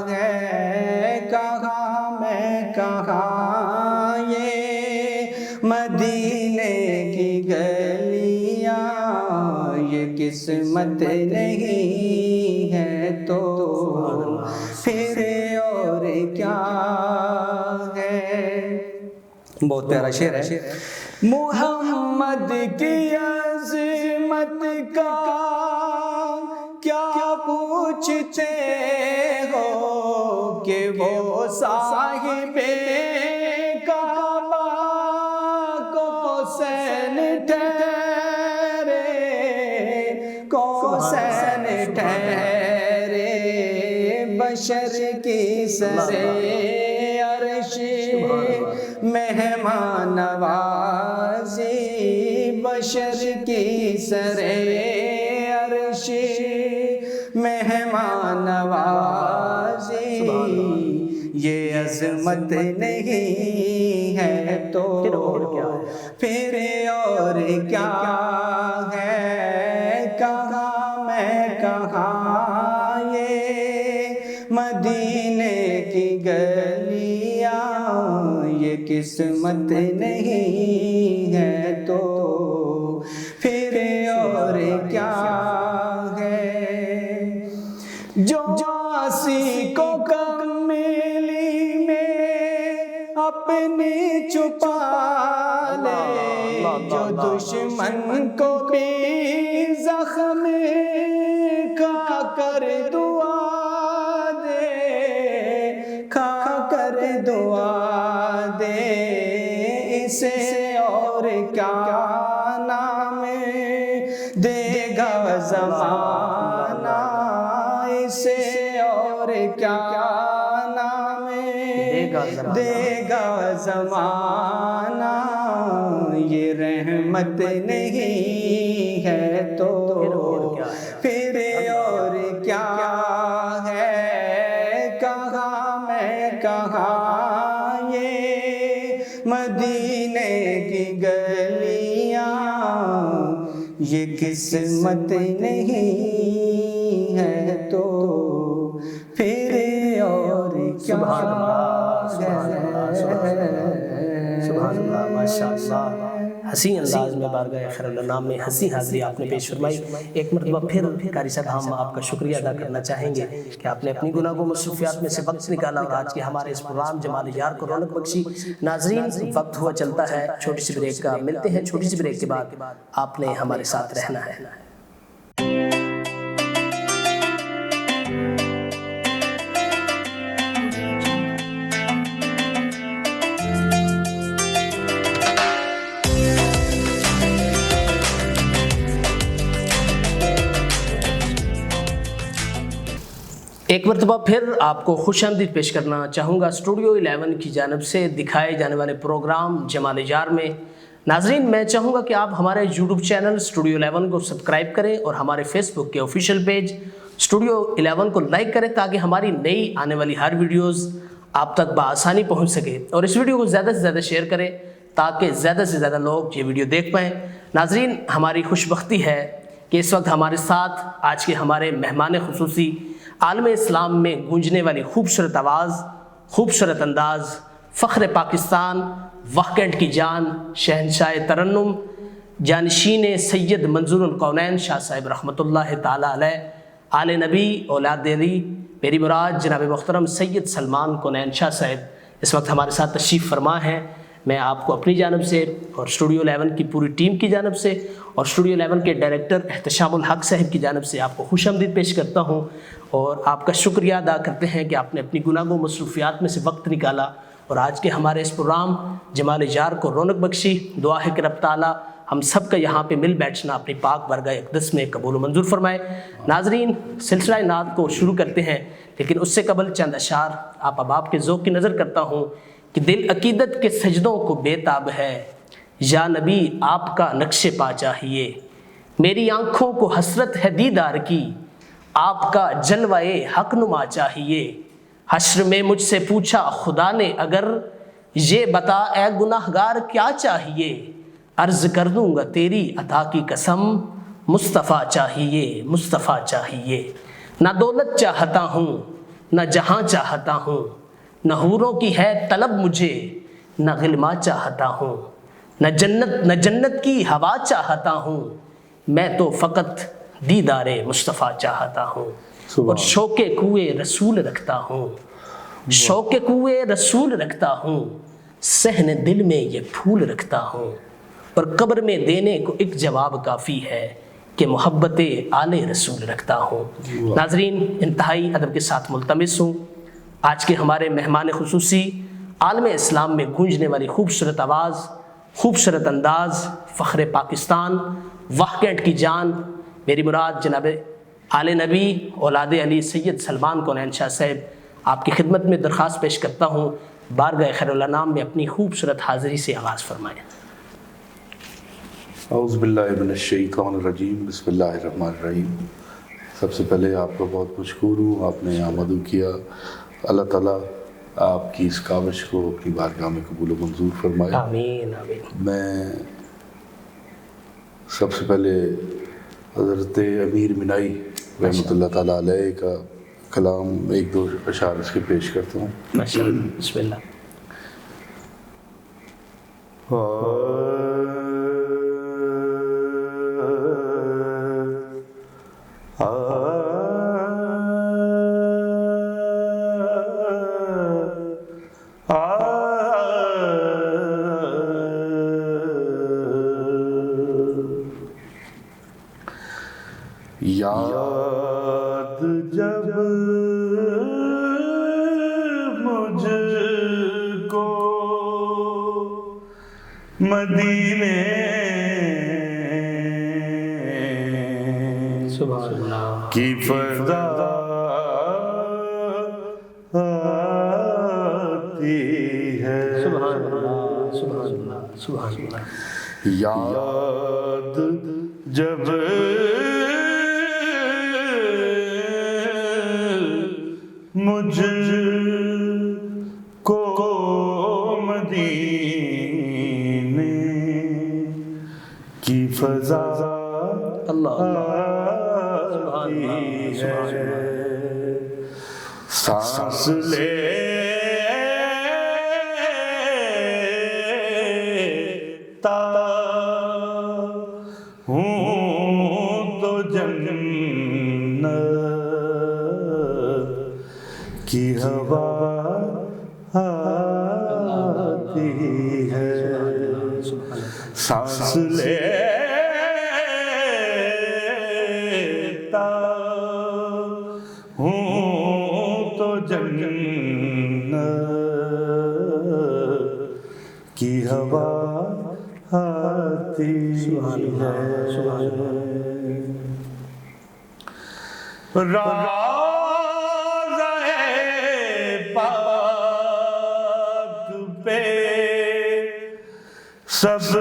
ہے؟ کہاں میں کہاں یہ مدینے کی گلیاں، یہ قسمت نہیں ہے تو پھر اور کیا ہے؟ بہت پیارا شعر ہے. محمد کی عظمت رحمت کا کیا پوچھتے ہو کہ وہ صاحب کعبہ کوسین ٹھہرے، کوسین ٹھہرے، بشر کی سرے عرش مہمان نوازی، بشر کی سرے عرش مہمان نوازی، یہ عظمت نہیں ہے تو پھر اور کیا ہے، کہاں میں کہاں یہ مدینے کی گلیاں، یہ قسمت نہیں ہے تو پھر اور کیا ہے، جو آسی کو کمیلی میں اپنی چھپا لے، جو دشمن کو بھی زخم کھا کر دعا دے، کھا کر دعا دے، اسے اور کیا نام دے گا زمانہ، اسے اور کیا نام دے گا زمانہ، یہ رحمت نہیں ہے تو پھر اور کیا ہے، کہاں میں کہاں یہ مدینے کی گلیاں، یہ قسمت نہیں ہے تو پھر اور کیا سبحان اللہ، ماشاء اللہ، حسین انداز میں بارگاہ خیرالانام میں حسین حاضری آپ نے پیش فرمائی۔ ایک مرتبہ پھر قاری صاحب ہم آپ کا شکریہ ادا کرنا چاہیں گے کہ آپ نے اپنی گناہ و مصروفیات میں سے وقت نکالا اور آج کے ہمارے اس پروگرام جمال یار کو رونق بخشی۔ ناظرین، وقت ہوا چلتا ہے چھوٹی سی بریک کا، ملتے ہیں چھوٹی سی بریک کے بعد، آپ نے ہمارے ساتھ رہنا ہے۔ ایک مرتبہ پھر آپ کو خوش آمدید پیش کرنا چاہوں گا اسٹوڈیو 11 کی جانب سے دکھائے جانے والے پروگرام جمال یار میں۔ ناظرین، میں چاہوں گا کہ آپ ہمارے یوٹیوب چینل اسٹوڈیو 11 کو سبسکرائب کریں اور ہمارے فیس بک کے آفیشیل پیج اسٹوڈیو 11 کو لائک کریں تاکہ ہماری نئی آنے والی ہر ویڈیوز آپ تک بآسانی پہنچ سکے، اور اس ویڈیو کو زیادہ سے زیادہ شیئر کریں تاکہ زیادہ سے زیادہ لوگ یہ ویڈیو دیکھ پائیں۔ ناظرین، ہماری خوش بختی ہے کہ اس وقت ہمارے ساتھ آج کے ہمارے مہمان خصوصی عالم اسلام میں گونجنے والی خوبصورت آواز، خوبصورت انداز، فخر پاکستان، وقت کی جان، شہنشاہ ترنم، جانشین سید منظور القونین شاہ صاحب رحمۃ اللہ تعالی علیہ، آل نبی اولاد علی، میری مراد جناب محترم سید سلمان کونین شاہ صاحب اس وقت ہمارے ساتھ تشریف فرما ہیں۔ میں آپ کو اپنی جانب سے اور اسٹوڈیو 11 کی پوری ٹیم کی جانب سے اور اسٹوڈیو 11 کے ڈائریکٹر احتشام الحق صاحب کی جانب سے آپ کو خوش آمدید پیش کرتا ہوں اور آپ کا شکریہ ادا کرتے ہیں کہ آپ نے اپنی گناہ و مصروفیات میں سے وقت نکالا اور آج کے ہمارے اس پروگرام جمال یار کو رونق بخشی۔ دعا ہے کہ رب تعالیٰ ہم سب کا یہاں پہ مل بیٹھنا اپنی پاک بارگاہ اقدس میں قبول و منظور فرمائے۔ ناظرین، سلسلہ نعت کو شروع کرتے ہیں، لیکن اس سے قبل چند اشعار آپ اب کے ذوق کی نظر کرتا ہوں کہ دل عقیدت کے سجدوں کو بے تاب ہے، یا نبی آپ کا نقش پا چاہیے، میری آنکھوں کو حسرت ہے دیدار کی، آپ کا جلوہ حق نما چاہیے، حشر میں مجھ سے پوچھا خدا نے اگر، یہ بتا اے گناہگار کیا چاہیے، عرض کر دوں گا تیری عطا کی قسم، مصطفیٰ چاہیے، مصطفیٰ چاہیے، نہ دولت چاہتا ہوں نہ جہاں چاہتا ہوں، نہ حوروں کی ہے طلب مجھے، نہ غلما چاہتا ہوں، نہ جنت کی ہوا چاہتا ہوں، میں تو فقط دیدار مصطفیٰ چاہتا ہوں، اور شوق کوئے رسول رکھتا ہوں، شوق کوئے رسول رکھتا ہوں، صحن دل میں یہ پھول رکھتا ہوں، اور قبر میں دینے کو ایک جواب کافی ہے، کہ محبت آل رسول رکھتا ہوں۔ ناظرین، انتہائی ادب کے ساتھ ملتمس ہوں آج کے ہمارے مہمان خصوصی عالم اسلام میں گونجنے والی خوبصورت آواز، خوبصورت انداز، فخر پاکستان، واقعات کی جان، میری مراد جناب آل نبی اولاد علی سید سلمان کونین شاہ صاحب، آپ کی خدمت میں درخواست پیش کرتا ہوں بارگاہ خیر الانام میں اپنی خوبصورت حاضری سے آغاز فرمائیں۔ اعوذ باللہ من الشیطان الرجیم، بسم اللہ الرحمن الرحیم۔ سب سے پہلے آپ کا بہت مشکور ہوں، آپ نے آمد کیا۔ اللہ تعالیٰ آپ کی اس کاوش کو اپنی بارگاہ میں قبول و منظور فرمائے۔ آمین آمین۔ میں سب سے پہلے حضرت امیر منائی رحمۃ اللہ تعالیٰ علیہ کا کلام ایک دو اشعار اس کے پیش کرتا ہوں۔ ماشاء اللہ، بسم اللہ۔ یاد جب مجھ کو مدینے سبحان اللہ کی فضا آتی ہے، سبحان اللہ سبحان اللہ سبحان اللہ۔ یاد جب مجھ کو مدینے کی فضا اللہ آتی ہے، سانس لیتا ہوں تو جنت کی ہوا آتی ہے، سانس لیتا ہوں تو جنت کی ہوا آتی ہے، سب ضبط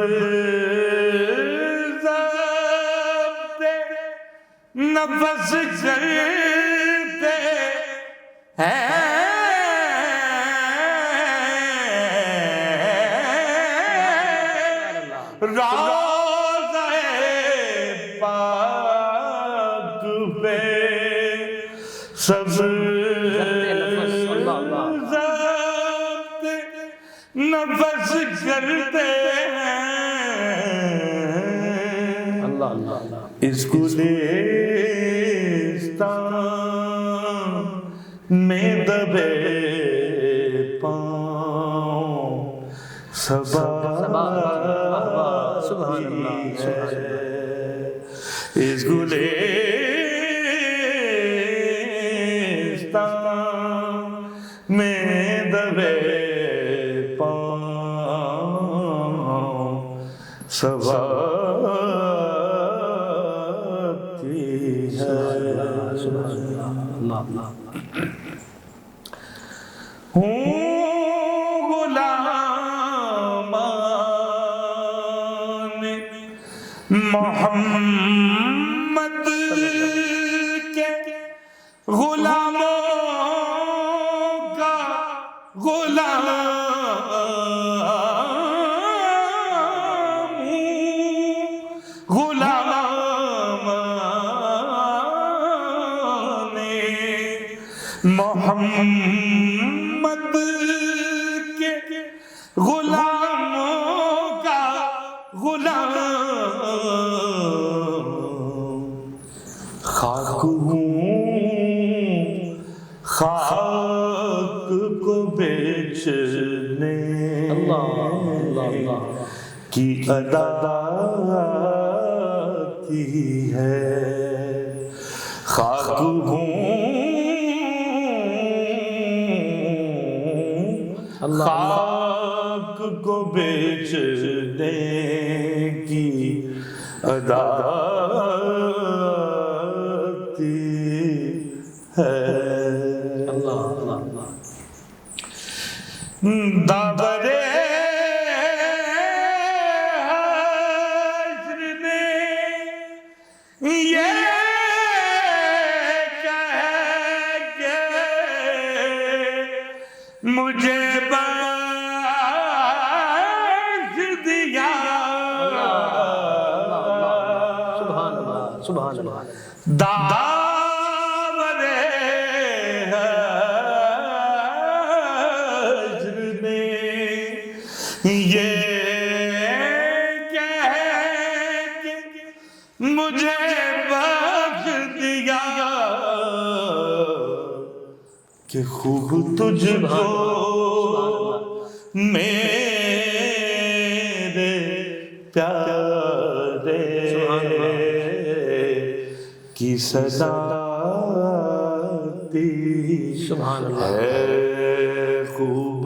نفس کرتے ہیں، روضہ پاک پہ سب ضبط نفس کرتے اس گلستان میں دبے پاؤں صبا اس گلستان میں دبے پاؤں صبا محمد کے غلاموں کا غلام محمد کے غلاموں کا غلام خاک ہوں خاک کو بیچنے کی ادا کی ہے خاک ہوں خاک کو بیچنے کی عادتی ہے دابرے حشر نے یہ کہہ کے مجھے بخش دیا سبحان اللہ دابرے حشر نے یہ کہہ کے مجھے بخش دیا کہ خوب تجھ کو میرے پیارے کی صدا دی سبحان اللہ ہے خوب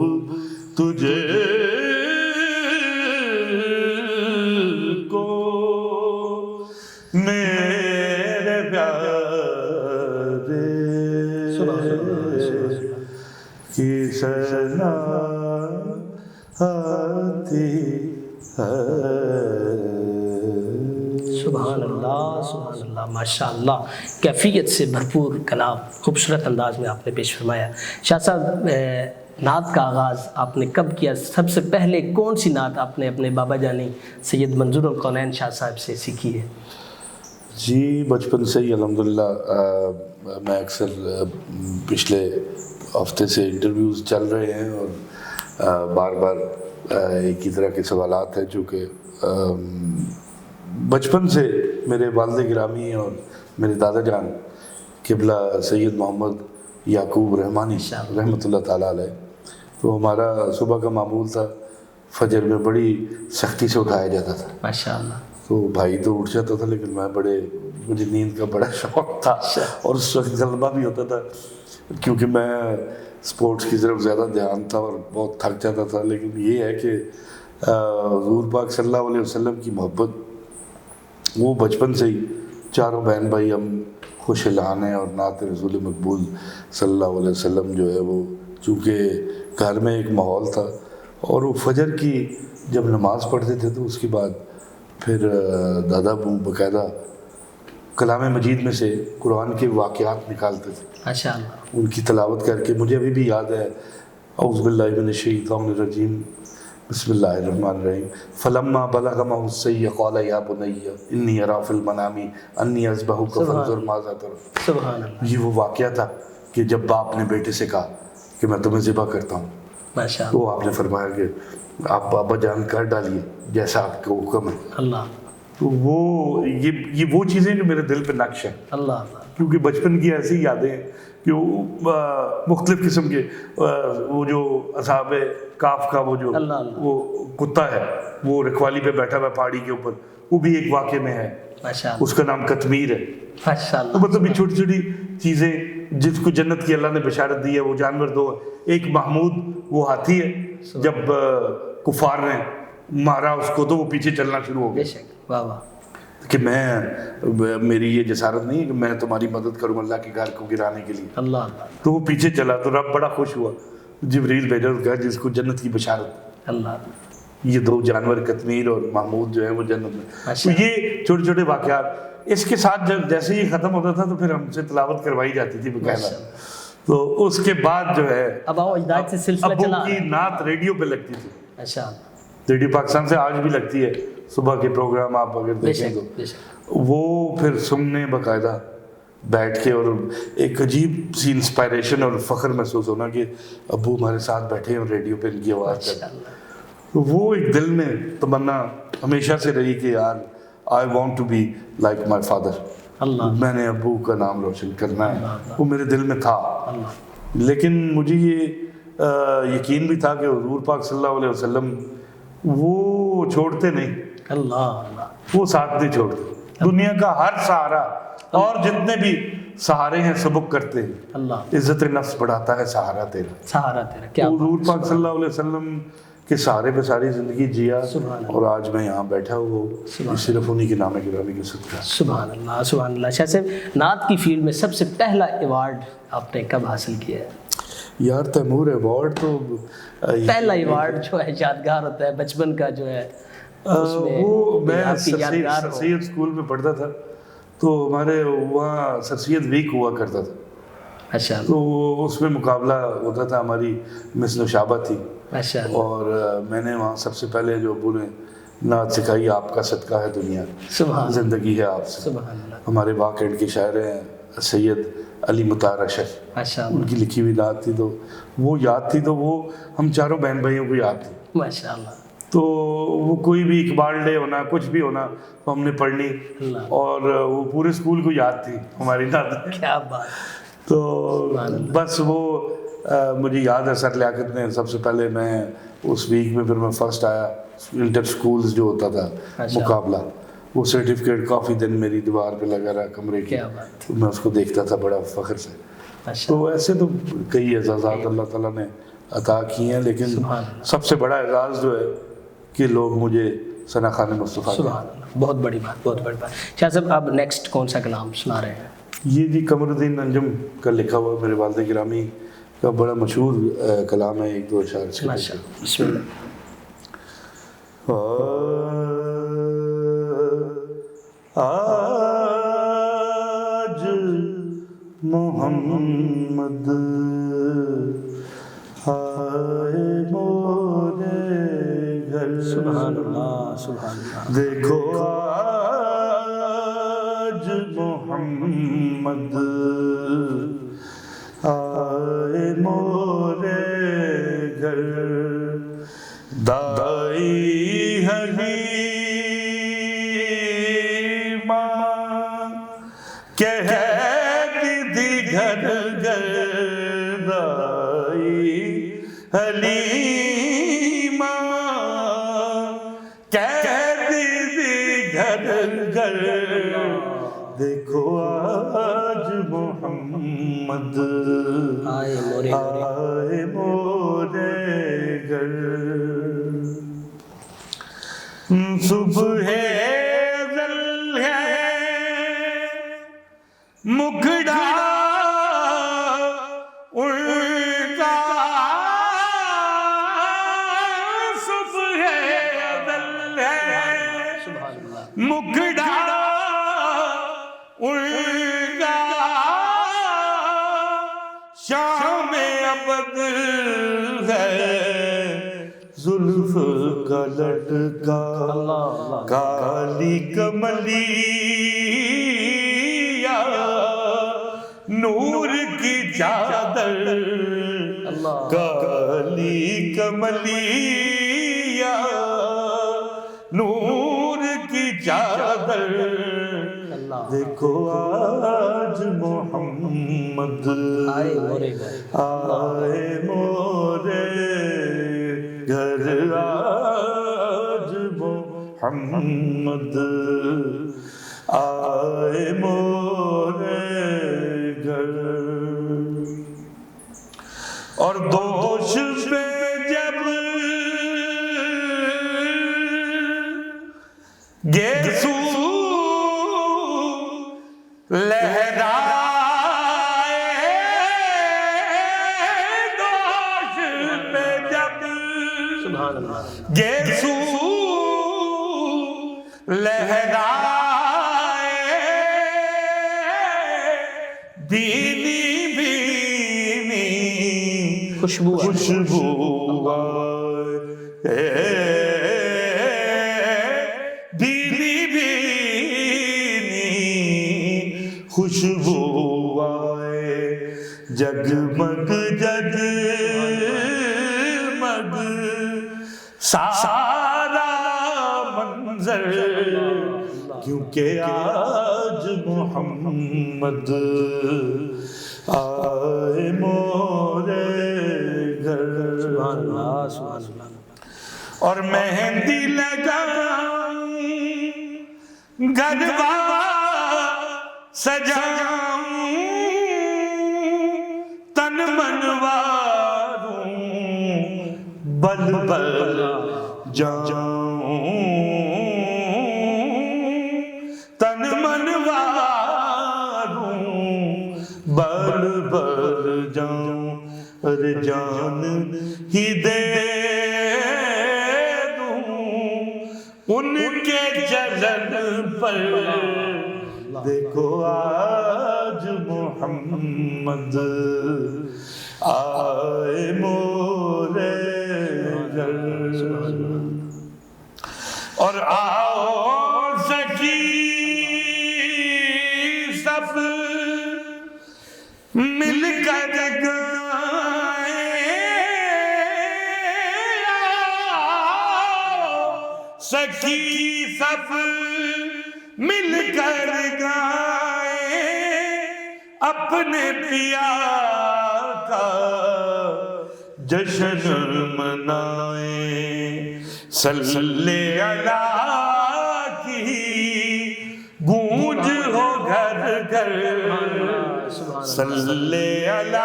تجھے کو میرے پیارے کی صدا آتی ہے سبحان اللہ سبحان اللہ ماشاء اللہ کیفیت سے بھرپور کلام خوبصورت انداز میں آپ نے پیش فرمایا شاہ صاحب نعت کا آغاز آپ نے کب کیا سب سے پہلے کون سی نعت آپ نے اپنے بابا جانی سید منظور القونین شاہ صاحب سے سیکھی ہے جی بچپن سے ہی الحمدللہ میں اکثر پچھلے ہفتے سے انٹرویوز چل رہے ہیں اور بار بار ایک ہی طرح کے سوالات ہیں چونکہ بچپن سے میرے والد گرامی اور میرے دادا جان قبلہ سید محمد یعقوب رحمانی رحمۃ اللہ تعالیٰ علیہ تو ہمارا صبح کا معمول تھا فجر میں بڑی سختی سے اٹھایا جاتا تھا ماشاء اللہ تو بھائی تو اٹھ جاتا تھا لیکن مجھے نیند کا بڑا شوق تھا اور اس وقت غلبہ بھی ہوتا تھا کیونکہ میں سپورٹس کی طرف زیادہ دھیان تھا اور بہت تھک جاتا تھا لیکن یہ ہے کہ حضور پاک صلی اللہ علیہ وسلم کی محبت وہ بچپن سے ہی چاروں بہن بھائی ہم خوش الحان ہیں اور نعت رسول مقبول صلی اللہ علیہ وسلم جو ہے وہ چونکہ گھر میں ایک ماحول تھا اور وہ فجر کی جب نماز پڑھتے تھے تو اس کے بعد پھر دادا ابو باقاعدہ کلام مجید میں سے قرآن کے واقعات نکالتے تھے ماشاء اللہ ان کی تلاوت کر کے مجھے ابھی بھی یاد ہے اعوذ باللہ من الشیطان الرجیم بسم اللہ الرحمن الرحیم فلما بلغ معه السعی قال یا بنی انی اری فی المنام انی اذبحک فانظر ماذا ترى سبحان اللہ یہ وہ واقعہ تھا کہ جب باپ نے بیٹے سے کہا کہ میں تمہیں ذبح کرتا ہوں ماشاء تو آپ نے فرمایا کہ آپ بابا جان کر ڈالیے جیسا آپ کا حکم ہے اللہ تو یہ وہ چیزیں جو میرے دل پہ نقش ہیں اللہ اللہ کیونکہ بچپن کی ایسی یادیں ہیں کہ وہ مختلف قسم کے وہ جو اصحاب کاف کا وہ جو وہ کتا ہے وہ رکھوالی پہ بیٹھا ہوا پہاڑی کے اوپر وہ بھی ایک واقعے میں ہے ماشاء اللہ اس کا نام کتمیر ہے ماشاء اللہ تو مطلب یہ چھوٹی چھوٹی چیزیں جس کو جنت کی اللہ نے بشارت دی ہے وہ جانور دو ہے ایک محمود وہ ہاتھی ہے جب کفار نے مارا اس کو تو وہ پیچھے چلنا شروع ہو بے گیا شک واہ واہ کہ میری یہ جسارت نہیں ہے کہ میں تمہاری مدد کروں اللہ کے گھر کو گرانے کے لیے اللہ اللہ تو وہ پیچھے چلا تو رب بڑا خوش ہوا جبریل بھیجا اس کا جس کو جنت کی بشارت اللہ یہ دو جانور کتمیر اور محمود جو ہے وہ جنت میں تو یہ چھوٹے چھوٹے واقعات اس کے ساتھ جب جیسے ہی ختم ہوتا تھا تو پھر ہم سے تلاوت کروائی جاتی تھی باقاعدہ تو اس کے بعد جو ہے ابا اجداد سے سلسلہ ابو چلا کی نعت ریڈیو پہ لگتی تھی اچھا ریڈیو پاکستان سے آج بھی لگتی ہے صبح کے پروگرام آپ اگر دیکھیں تو وہ پھر سننے باقاعدہ بیٹھ کے اور ایک عجیب سی انسپائریشن اور فخر محسوس ہونا کہ ابو ہمارے ساتھ بیٹھے اور ریڈیو پہ ان کی آواز کر وہ ایک دل میں تمنا ہمیشہ سے رہی کہ یار I want to be like my father اللہ میں نے ابو کا نام روشن کرنا ہے وہ میرے دل میں تھا لیکن مجھے یہ یقین بھی تھا کہ حضور پاک صلی اللہ علیہ وسلم وہ چھوڑتے نہیں اللہ اللہ وہ ساتھ نہیں چھوڑتے دنیا کا ہر سہارا اور جتنے بھی سہارے ہیں سبق کرتے ہیں. اللہ عزت نفس بڑھاتا ہے سہارا تیرا. سہارا تیرا. کیا حضور پاک صلی اللہ علیہ وسلم کے سہارے پہ ساری زندگی جیا اور آج میں یہاں بیٹھا ہوا ہوں صرف انہی کے نام گرامی کے صدقہ. سبحان اللہ سبحان اللہ. شاہ صاحب نعت کی فیلڈ میں سب سے پہلا ایوارڈ آپ نے کب حاصل کیا ہے؟ یار تیمور ایوارڈ تو پہلا ایوارڈ جو ہے یادگار ہوتا ہے بچپن کا جو ہے وہ میں سر سید اسکول میں پڑھتا تھا تو ہمارے وہاں سر سید ویک ہوا کرتا تھا. اچھا. تو اس میں مقابلہ ہوتا تھا. ہماری مس نوشابہ تھی اچھا. اور میں نے وہاں سب سے پہلے جو ابو نے نعت سکھائی آپ کا صدقہ ہے دنیا سبحان زندگی ہے آپ سے. سبحان اللہ. ہمارے واقع کے شاعر ہیں سید علی مطہر اشرف. ماشاء ان اللہ کی لکھی ہوئی نعت تھی تو وہ یاد تھی تو وہ ہم چاروں بہن بھائیوں کو یاد تھی. ماشاء اللہ. تو وہ کوئی بھی اقبال ڈے ہونا کچھ بھی ہونا تو ہم نے پڑھنی اور وہ پورے اسکول کو یاد تھی ہماری نعت. کیا بات. تو بس وہ مجھے یاد ہے سر لیاقت نے سب سے پہلے میں اس ویک میں پھر میں فرسٹ آیا انٹر اسکولز جو ہوتا تھا مقابلہ وہ سرٹیفکیٹ کافی دن میری دیوار پہ لگا رہا کمرے کی. میں اس کو دیکھتا تھا بڑا فخر سے. تو ایسے تو کئی اعزازات اللہ تعالیٰ نے عطا کیے ہیں لیکن سب سے بڑا اعزاز جو ہے کہ لوگ مجھے ثنا خان مصطفیٰ. سبحان اللہ. بہت بڑی بات بہت بڑی بات. شاہ صاحب آپ نیکسٹ کون سا کلام سنا رہے ہیں؟ یہ جی قمر الدین انجم کا لکھا ہوا میرے والد گرامی کا بڑا مشہور کلام ہے. ایک دو اشعار سے بسم اللہ. آج محمد آئے مورے گھر. سبحان اللہ سبحان اللہ. دیکھو آج محمد آئے مورے گھر. دائی حلیمہ کہتی تھی گھر گھر. دائی حلیمہ کہتی تھی گھر گھر. دیکھو آج محمد آئے مورے گھر. صبح ازل ہے مکھڑا ان کا. صبح ازل ہے مکھڑا ان کا. شام ابد ہے زلف کا لٹکا. کالی کملیہ نور کی چادر. کالی کملیہ نور کی چادر. دیکھو آج محمد آئے مورے گھر. آئے مورے گھر. آج محمد آئے مورے گھر. اور دوش پہ جب گیسو لہرائے. دوش پہ جب گیسو لہرائے. بینی بینی خوشبو خوشبو بینی بینی خوشبو آئے. جگمگ جگمگ سارا منظر. کیونکہ آج محمد آئے مورے گھر. سبحان اللہ. اور مہندی لگا گھروا سجاؤں تن منواروں بل بل جاؤں تن منواروں بل بل جاؤں ارے جان ہی دے ان کے جلن پر دیکھو آج محمد آئے مورے گھر اور آؤ سکی سب مل کر سکی سب مل کر گائیں اپنے پیا کا جشن منائیں صلی اللہ کی گونج ہو گھر گھر صلی اللہ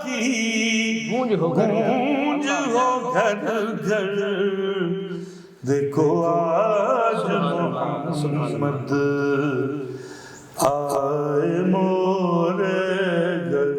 کی گونج ہو گھر گھر دیکھو آج محمد آئے مورے گھر.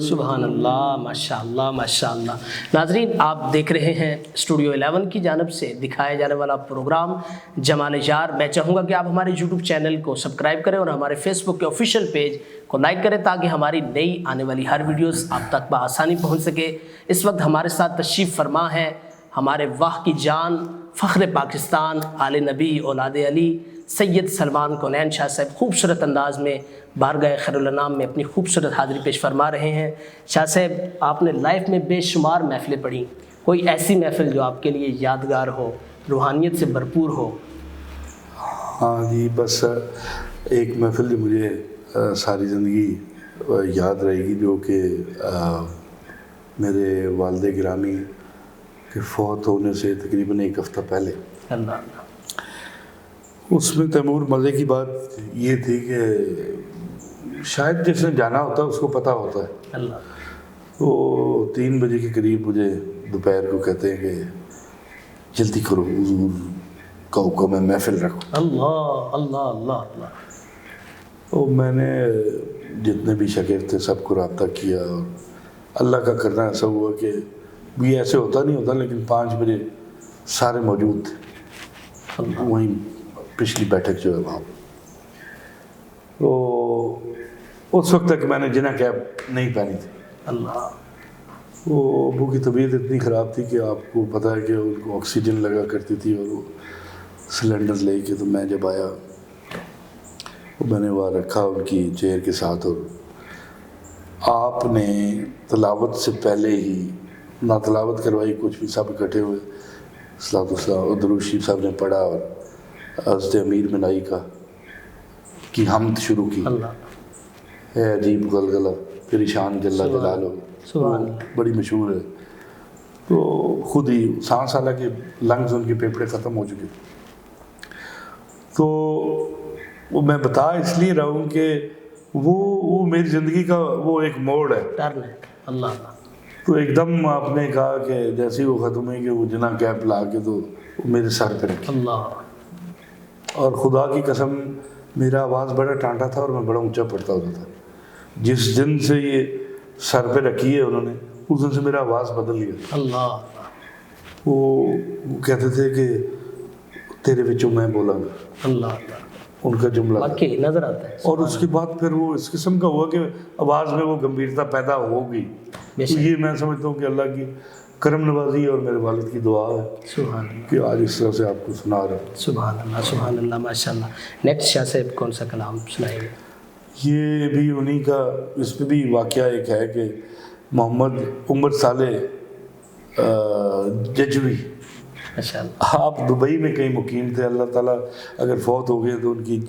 سبحان اللہ، ماشاء اللہ ماشاء اللہ. ناظرین، آپ دیکھ رہے ہیں اسٹوڈیو 11 کی جانب سے دکھایا جانے والا پروگرام جمال یار. میں چاہوں گا کہ آپ ہمارے یوٹیوب چینل کو سبسکرائب کریں اور ہمارے فیس بک کے آفیشیل پیج کو لائک کریں تاکہ ہماری نئی آنے والی ہر ویڈیوز آپ تک بآسانی پہنچ سکے. اس وقت ہمارے ساتھ تشریف فرما ہے ہمارے واہ کی جان، فخر پاکستان، آل نبی، اولاد علی، سید سلمان کونین شاہ صاحب خوبصورت انداز میں بارگاہ خیرالانام میں اپنی خوبصورت حاضری پیش فرما رہے ہیں. شاہ صاحب، آپ نے لائف میں بے شمار محفلیں پڑھیں، کوئی ایسی محفل جو آپ کے لیے یادگار ہو، روحانیت سے بھرپور ہو؟ ہاں جی، بس ایک محفل جو مجھے ساری زندگی یاد رہے گی، جو کہ میرے والد گرامی کے فوت ہونے سے تقریباً ایک ہفتہ پہلے. اللہ اللہ. اس میں تیمور مزے کی بات یہ تھی کہ شاید جس نے جانا ہوتا ہے اس کو پتہ ہوتا ہے. اللہ. تو 3 بجے کے قریب مجھے دوپہر کو کہتے ہیں کہ جلدی کرو، حضور کا حکم ہے، محفل رکھو. اللہ اللہ اللہ اللہ. تو میں نے جتنے بھی شاگرد تھے سب کو رابطہ کیا، اور اللہ کا کرنا ایسا ہوا کہ بھی ایسے ہوتا نہیں ہوتا، لیکن 5 بجے سارے موجود تھے وہیں پچھلی بیٹھک جو ہے وہاں. تو اس وقت تک میں نے جنا کیپ نہیں پہنی تھی. اللہ. وہ ابو کی طبیعت اتنی خراب تھی کہ آپ کو پتہ ہے کہ ان کو آکسیجن لگا کرتی تھی، اور وہ سلنڈر لے کے، تو میں جب آیا وہ میں نے وہاں رکھا ان کی چیئر کے ساتھ، اور آپ نے تلاوت سے پہلے ہی نہ تلاوت کروائی کچھ بھی، سب اکٹھے ہوئے صلاۃ والسلام اور درود شریف صاحب نے پڑھا، اور حضرت امیر منائی کی حمد شروع کی. اللہ. اے عجیب غلغلہ پھر شان جل جلالہ، سبحان بڑی مشہور ہے. تو خود ہی سانس، حالانکہ لنگز ان کے پھیپھڑے ختم ہو چکے. تو وہ میں بتا اس لیے رہا ہوں کہ وہ میری زندگی کا وہ ایک موڑ ہے. ٹرن ہے. اللہ اللہ. تو ایک دم آپ نے کہا کہ جیسے ہی وہ ختم ہوئی کہ وہ جنا کیپ لا کے تو وہ میرے سر پہ رکھی. اللہ. اور خدا کی قسم میرا آواز بڑا ٹانٹا تھا اور میں بڑا اونچا پڑتا ہوتا تھا. جس دن سے یہ سر پہ رکھی ہے انہوں نے، اس دن سے میرا آواز بدل گیا. اللہ. وہ کہتے تھے کہ تیرے وچوں میں بولا گا. اللہ اللہ. ان کا جملہ واقعی نظر آتا ہے. اور اس کے بعد پھر وہ اس قسم کا ہوا کہ آواز میں وہ گمبھیرتا پیدا ہوگی. تو یہ میں سمجھتا ہوں کہ اللہ کی کرم نوازی اور میرے والد کی دعا ہے سبحان اللہ کہ آج اس طرح سے آپ کو سنا رہا ہوں. سبحان اللہ سبحان اللہ ماشاء اللہ. نیکسٹ شاہ صاحب کون سا کلام سنائیں گے؟ یہ بھی انہی کا، اس میں بھی واقعہ ایک ہے کہ محمد عمر صالح ججوی، ماشاء اللہ. آپ دبئی میں کہیں مقیم تھے. اللہ تعالیٰ اگر فوت ہو گئے تو ان کی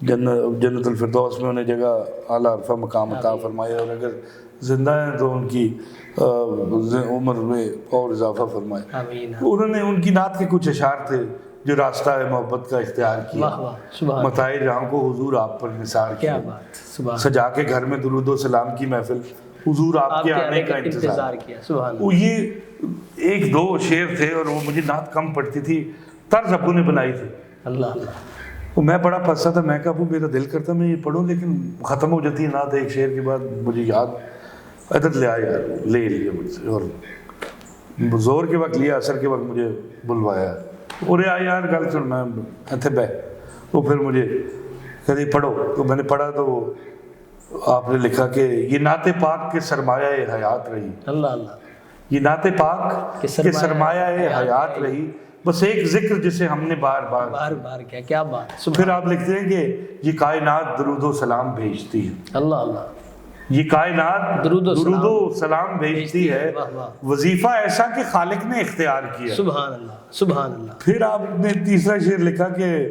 جنت الفردوس میں انہیں جگہ اعلیٰ عرفہ مقام عطا فرمائے، اور اگر زندہ ہیں تو ان کی عمر میں اور اضافہ فرمائے. آمین. انہوں نے ان کی نعت کے کچھ اشعار تھے جو راستہ ہے محبت کا اختیار کیا، واہ واہ سبحان متاع جہاں کو حضور آپ پر نثار کیا کیا، بات سبحان سجا کے گھر میں درود و سلام کی محفل، حضور آپ کے آنے کا انتظار۔ کیا سبحان وہ یہ ایک دو شعر تھے اور وہ مجھے نعت کم پڑتی تھی، طرز ابو نے بنائی تھی، اللہ اللہ تو میں بڑا پھنسا تھا، میں کہا ابو میرا دل کرتا میں یہ پڑھوں لیکن ختم ہو جاتی ہے نعت ایک شعر کے بعد، مجھے یاد ادھر لے آیا یار، لے لیا مجھ سے، اور زور کے وقت لیا، اثر کے وقت مجھے بلوایا، اور یار گل سن، میں اتنے بہ، وہ پھر مجھے کہتے پڑھو، تو میں نے پڑھا تو آپ نے لکھا کہ یہ نعت پاک کے سرمایہ حیات رہی، اللہ اللہ، یہ نعت پاک کے سرمایہ حیات رہی، بس ایک ذکر جسے ہم نے بار بار بار بار کیا بات پھر آپ لکھتے ہیں کہ یہ کائنات درود و سلام بھیجتی ہے، اللہ اللہ، یہ کائنات درود و سلام بھیجتی ہے، واہ واہ وظیفہ ایسا کہ خالق نے اختیار کیا۔ سبحان اللہ سبحان اللہ، پھر آپ نے تیسرا شعر لکھا کہ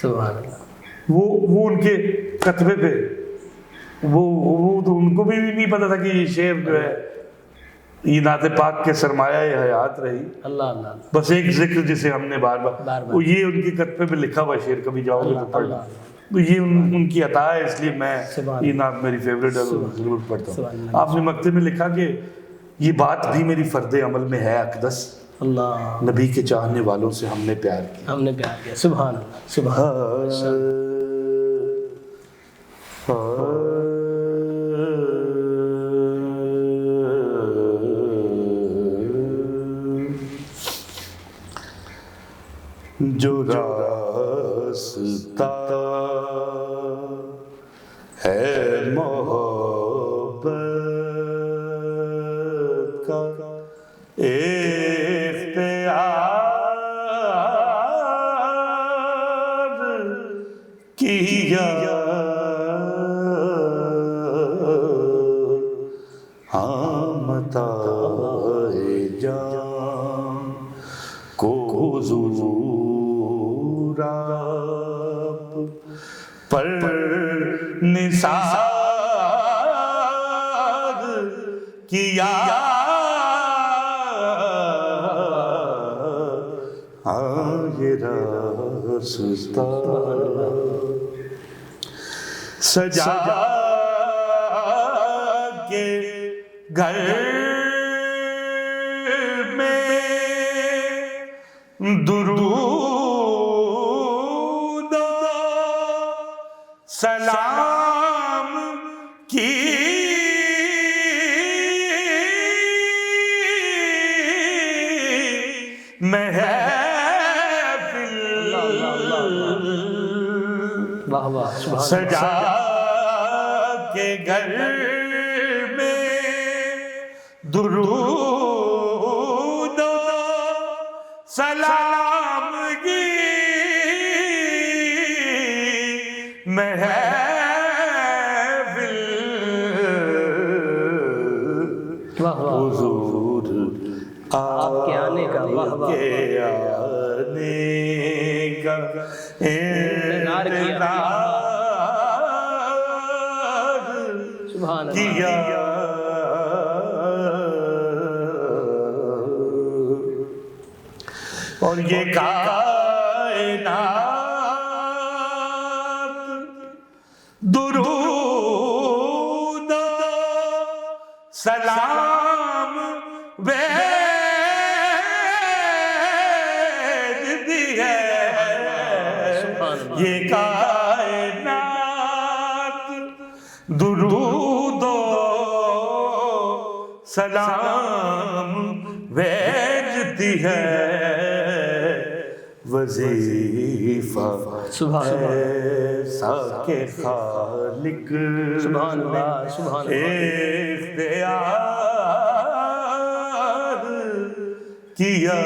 سبحان اللہ، وہ ان کے کتبے پہ وہ تو ان کو بھی نہیں پتا تھا کہ یہ شعر جو ہے یہ نعت پاک کے سرمایہ حیات رہی، اللہ اللہ، بس ایک ذکر جسے ہم نے بار بار وہ یہ ان کے کتبے پہ لکھا ہوا شعر، کبھی جاؤ گے تو پڑھ لو، تو یہ ان کی عطا ہے، اس لیے میں یہ نعت میری فیوریٹ ہے، ضرور پڑھتا ہوں۔ آپ نے مکتے میں لکھا کہ یہ بات بھی میری فرد عمل میں ہے اقدس، اللہ، نبی کے چاہنے والوں سے ہم نے پیار کیا، ہم نے پیار کیا، سبحان اللہ سبحان جو راستہ ہے محبت کا اختیار کیا، متاع جان کو حضور آپ پر نثار کیا، یہ راستہ سجا کے گھر میں درود و سلام کی محفل واہ واہ سبحان سجا کے گھر میں درود و سلام کی محفل، واہ واہ، حضور آپ کے آنے کا، واہ واہ، کے آنے کا انتظار سبحان اللہ، کیا، اور یہ کائنات درود و سلام بھیجتی ہے، یہ کائنات درود و سلام بھیجتی ہے، وظیفہ ایسا کہ خالق سبحان اللہ سبحان اللہ، اختیار کیا،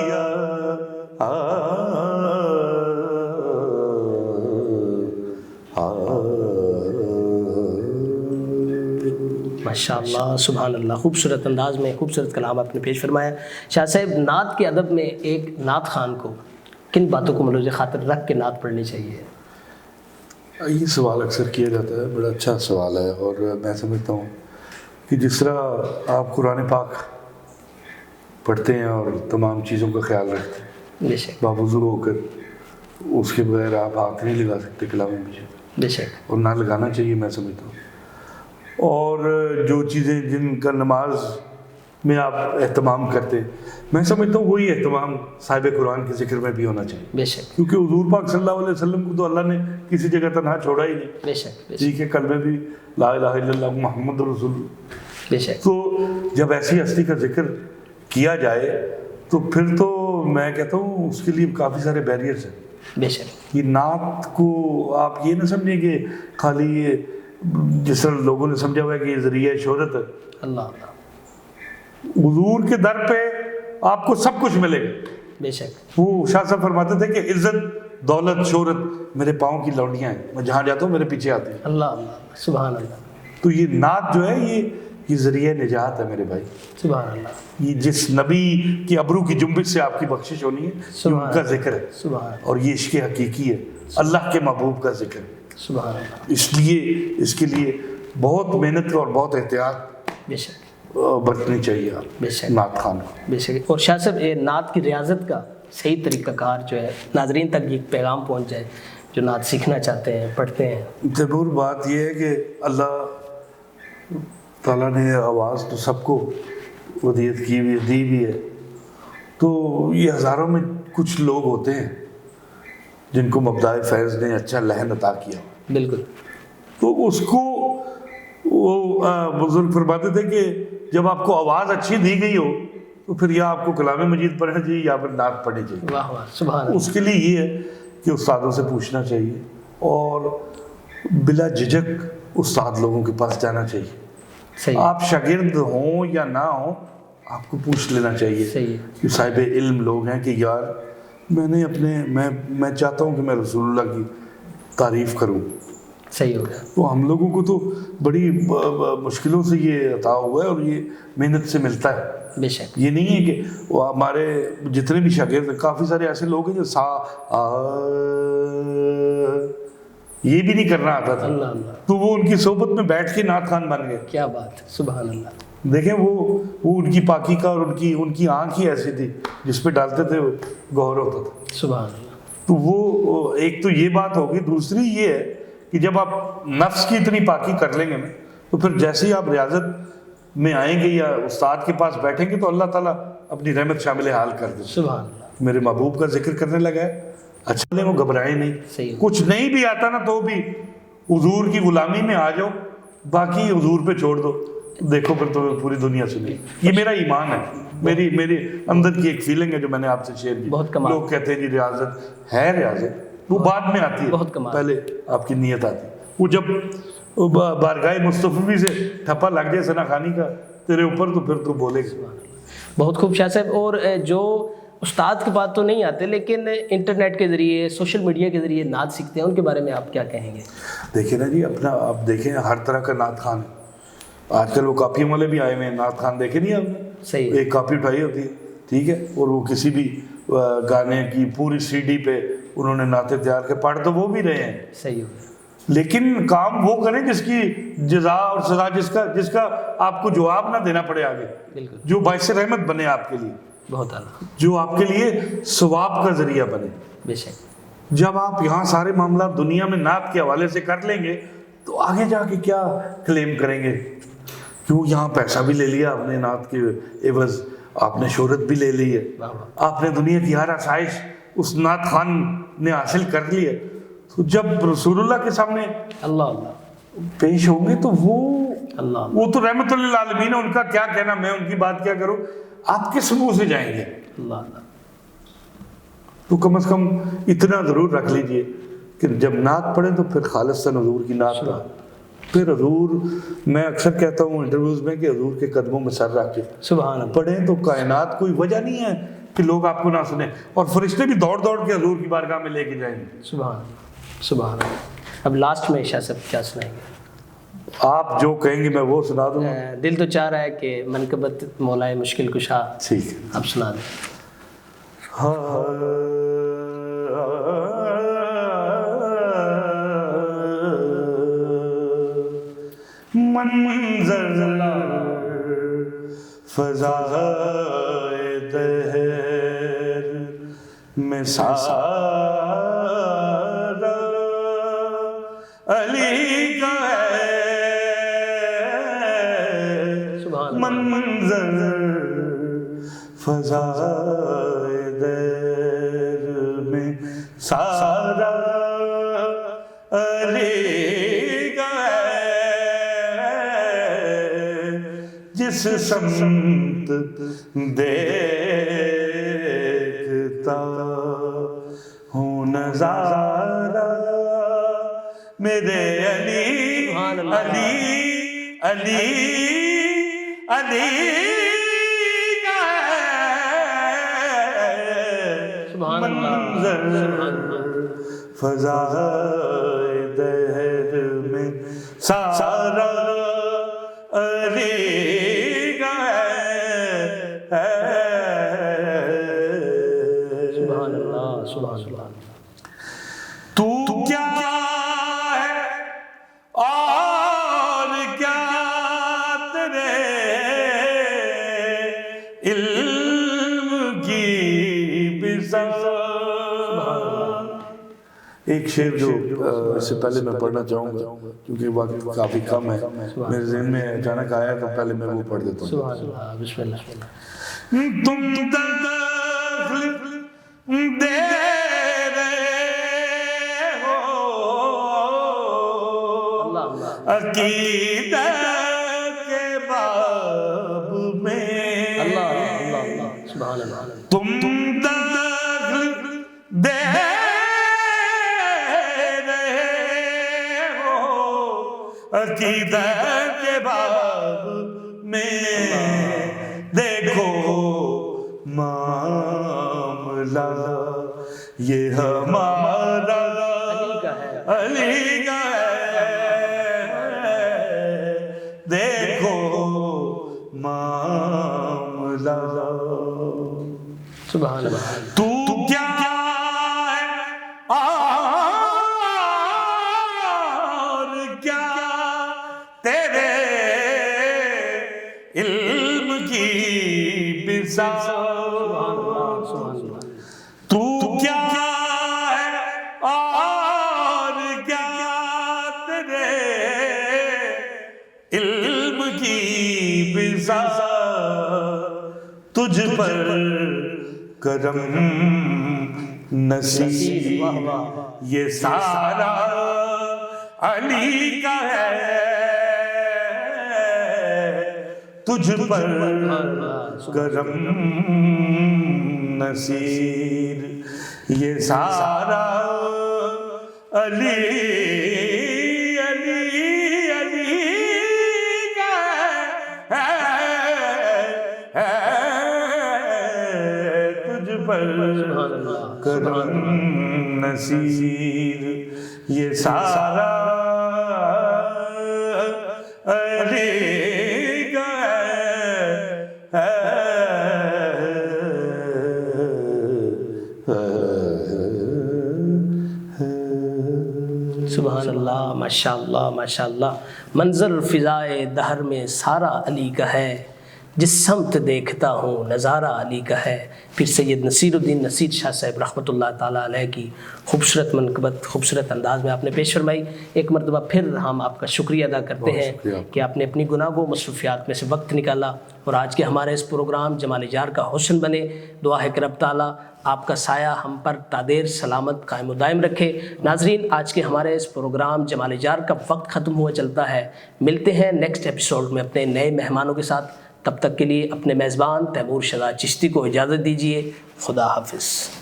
ماشاء اللہ سبحان اللہ، خوبصورت انداز میں خوبصورت کلام آپ نے پیش فرمایا۔ شاہ صاحب، نعت کے ادب میں ایک نعت خان کو کن باتوں کو ملوز خاطر رکھ کے نعت پڑھنی چاہیے؟ یہ سوال اکثر کیا جاتا ہے، بڑا اچھا سوال ہے، اور میں سمجھتا ہوں کہ جس طرح آپ قرآن پاک پڑھتے ہیں اور تمام چیزوں کا خیال رکھتے ہیں. بے شک باوضو ہو کر اس کے بغیر آپ ہاتھ نہیں لگا سکتے کلام مجید، بے شک اور نہ لگانا چاہیے میں سمجھتا ہوں. اور جو چیزیں جن کا نماز میں آپ اہتمام کرتے، میں سمجھتا ہوں وہی اہتمام صاحب قرآن کے ذکر میں بھی ہونا چاہیے، بے شک کیونکہ حضور پاک صلی اللہ علیہ وسلم کو تو اللہ نے کسی جگہ تنہا چھوڑا ہی نہیں. بے شک بے شک ٹھیک ہے، کلمے بھی لا الہ الا اللہ محمد رسول اللہ. بے شک تو جب ایسی ہستی کا ذکر کیا جائے تو پھر تو میں کہتا ہوں اس کے لیے کافی سارے بیریئرز ہیں. بے شک یہ نعت کو آپ یہ نہ سمجھیں کہ خالی یہ جس طرح لوگوں نے سمجھا ہوا ہے کہ یہ ذریعہ شہرت ہے. اللہ اللہ حضور کے در پہ آپ کو سب کچھ ملے گا. بے شک وہ شاہ صاحب فرماتے تھے کہ عزت دولت شہرت میرے پاؤں کی لوڈیاں ہیں، میں جہاں جاتا ہوں میرے پیچھے آتی ہیں. اللہ اللہ سبحان اللہ تو یہ نعت جو ہے یہ ذریعہ نجات ہے میرے بھائی. سبحان اللہ یہ جس نبی کی ابرو کی جنبش سے آپ کی بخشش ہونی ہے یہ ان کا ذکر ہے، سبحان اللہ اور یہ عشق حقیقی ہے، اللہ کے محبوب کا ذکر ہے. سبحان اللہ اس لیے اس کے لیے بہت محنت اور بہت احتیاط بے شک برتنی چاہیے آپ بے شک نعت خان کو. بے شک. اور شاہ صاحب یہ نعت کی ریاضت کا صحیح طریقہ کار جو ہے ناظرین تک یہ پیغام پہنچ جائے جو نعت سیکھنا چاہتے ہیں پڑھتے ہیں. ضرور بات یہ ہے کہ اللہ تعالیٰ نے آواز تو سب کو ودیت کی ہوئی دی بھی ہے، تو یہ ہزاروں میں کچھ لوگ ہوتے ہیں جن کو مبدائے فیض نے اچھا لحن عطا کیا، بالکل تو اس کو وہ بزرگ فرماتے تھے کہ جب آپ کو آواز اچھی دی گئی ہو تو پھر یا آپ کو کلام مجید پڑھنا چاہیے یا پھر نعت پڑھنی چاہیے. واہ واہ سبحان اللہ. اس کے لیے یہ ہے کہ استادوں سے پوچھنا چاہیے اور بلا جھجک استاد لوگوں کے پاس جانا چاہیے. صحیح آپ شاگرد ہوں یا نہ ہوں آپ کو پوچھ لینا چاہیے صحیح کہ صاحب علم لوگ ہیں کہ یار میں چاہتا ہوں کہ میں رسول اللہ کی تعریف کروں. صحیح ہو گیا. تو ہم لوگوں کو تو بڑی مشکلوں سے یہ عطا ہوا ہے اور یہ محنت سے ملتا ہے. بے شک یہ نہیں ہے کہ وہ ہمارے جتنے بھی شاگرد ہیں کافی سارے ایسے لوگ ہیں جو یہ بھی نہیں کرنا آتا تھا، اللہ اللہ تو وہ ان کی صحبت میں بیٹھ کے نعت خان بن گئے. کیا بات ہے سبحان اللہ. دیکھیں وہ ان کی پاکی کا اور ان کی آنکھ ہی ایسی تھی جس پہ ڈالتے تھے وہ گوہر ہوتا تھا. سبحان اللہ. تو وہ ایک تو یہ بات ہوگی. دوسری یہ ہے کہ جب آپ نفس کی اتنی پاکی کر لیں گے نا تو پھر جیسے ہی آپ ریاضت میں آئیں گے یا استاد کے پاس بیٹھیں گے تو اللہ تعالیٰ اپنی رحمت شامل حال کر دے. سبحان اللہ. میرے محبوب کا ذکر کرنے لگا ہے، اچھا لیں وہ گھبرائیں نہیں. صحیح. کچھ نہیں بھی آتا نا تو بھی حضور کی غلامی میں آ جاؤ، باقی حضور پہ چھوڑ دو، دیکھو پھر تو پوری دنیا سنی. یہ میرا ایمان ہے، میرے اندر کی ایک فیلنگ ہے جو میں نے آپ سے شیئر کی. بہت کمال. لوگ کہتے ہیں جی ریاضت ہے، ریاضت وہ بعد میں آتی ہے، بہت کمال. پہلے آپ کی نیت آتی ہے. وہ جب بارگاہ مصطفی سے ٹھپا لگ جائے ثنا خانی کا تیرے اوپر تو پھر تو بولے گا. بہت خوب شاہ صاحب. اور جو استاد کے پاس تو نہیں آتے لیکن انٹرنیٹ کے ذریعے سوشل میڈیا کے ذریعے نعت سیکھتے ہیں، ان کے بارے میں آپ کیا کہیں گے؟ دیکھیں نا جی اپنا آپ دیکھیں ہر طرح کا نعت خان ہے. آج کل وہ کاپیوں والے بھی آئے ہوئے ہیں، نعت خان دیکھے نہیں آپ نے؟ صحیح. ایک کاپی اٹھائی ہوتی ہے، ٹھیک ہے، اور وہ کسی بھی گانے کی پوری سی ڈی پہ انہوں نے نعتیں تیار کے پڑھ تو وہ بھی رہے ہیں. صحیح ہو گیا. لیکن کام وہ کریں جس کی جزا اور سزا جس کا آپ کو جواب نہ دینا پڑے آگے، بالکل. جو باعث رحمت بنے آپ کے لیے، بہت اعلیٰ. جو آپ کے لیے ثواب کا ذریعہ بنے. بے شک. جب آپ یہاں سارے معاملات دنیا میں نعت کے حوالے سے کر لیں گے تو آگے جا کے کیا کلیم کریں گے؟ کیوں یہاں پیسہ بھی لے لیا آپ نے نعت کے عوض، آپ نے شہرت بھی لے لی ہے، آپ نے دنیا کی ہر آسائش اس نعت خان نے حاصل کر لی ہے. تو جب رسول اللہ کے سامنے اللہ اللہ پیش ہوں گے تو اللہ وہ تو رحمت للعالمین ہے، ان کا کیا کہنا، میں ان کی بات کیا کروں، آپ کس منہ سے جائیں گے؟ اللہ اللہ. تو کم از کم اتنا ضرور رکھ لیجئے کہ جب نعت پڑھیں تو پھر خالصتاً حضور کی نعت پڑھیں. پھر حضور، میں اکثر کہتا ہوں انٹرویوز میں کہ حضور کے قدموں میں سر رکھ کے سبحان اللہ پڑھیں تو کائنات کوئی وجہ نہیں ہے کہ لوگ آپ کو نہ سنیں، اور فرشتے بھی دوڑ دوڑ کے حضور کی بارگاہ میں لے کے جائیں گے. سبحان اللہ سبحان اللہ. اب لاسٹ میں شاہ صاحب کیا سنائیں گے؟ آپ جو کہیں گے میں وہ سنا دوں گا. دل تو چاہ رہا ہے کہ منقبت مولائے مشکل کشا ٹھیک ہے، آپ سنا دیں. منظر فضائے میں سارا علی کا منظر فضائے دیر میں سارا علی کا جس سمت دیکھتا ہوں نظارہ میرے علی علی علی علی کا منظر فضائے دہر میں سارا علی کا سبحان اللہ سبحان اللہ. تو کیا ہے اور کیا تیرے علم کی بساط. ایک شعر جو اس سے پہلے میں پڑھنا چاہوں گا کیونکہ وقت کافی کم ہے، میرے ذہن میں اچانک آیا تو پہلے میں وہ پڑھ دیتا ہوں. سبحان اللہ. بسم اللہ. تم دخل دے عقیدت کے باب میں اللہ اللہ اللہ سبحان اللہ. تم دخل دے رہے ہو عقیدت کے باب میں. دیکھو معاملہ یہ ہمارا علی کا دیکھو معاملہ. سبحان اللہ. تو کیا ہے اور کیا تیرے علم کی بساط. تو کیا ہے اور کیا تیرے علم کی بساط. تجھ پر کرم نصیب یہ سارا علی کا ہے. تجھ پر کرم نصیب یہ سارا علی علی علی کا ہے. تجھ پر کرم نصیب یہ سارا علی کا ہے. سبحان اللہ. ماشاء اللہ ماشاء اللہ. منظر فضائے دہر میں سارا علی کا ہے، جس سمت دیکھتا ہوں نظارہ علی کا ہے. پھر سید نصیر الدین نصیر شاہ صاحب رحمۃ اللہ تعالیٰ علیہ کی خوبصورت منقبت خوبصورت انداز میں آپ نے پیش فرمائی. ایک مرتبہ پھر ہم آپ کا شکریہ ادا کرتے ہیں کہ آپ نے اپنی گناہ و مصروفیات میں سے وقت نکالا اور آج کے ہمارے اس پروگرام جمال جار کا حسن بنے. دعا ہے کہ رب تعالیٰ آپ کا سایہ ہم پر تادیر سلامت قائم و دائم رکھے. ناظرین، آج کے ہمارے اس پروگرام جمال جار کا وقت ختم ہوا چلتا ہے. ملتے ہیں نیکسٹ ایپیسوڈ میں اپنے نئے مہمانوں کے ساتھ. تب تک کے لیے اپنے میزبان تیمور شہزاد چشتی کو اجازت دیجیے. خدا حافظ.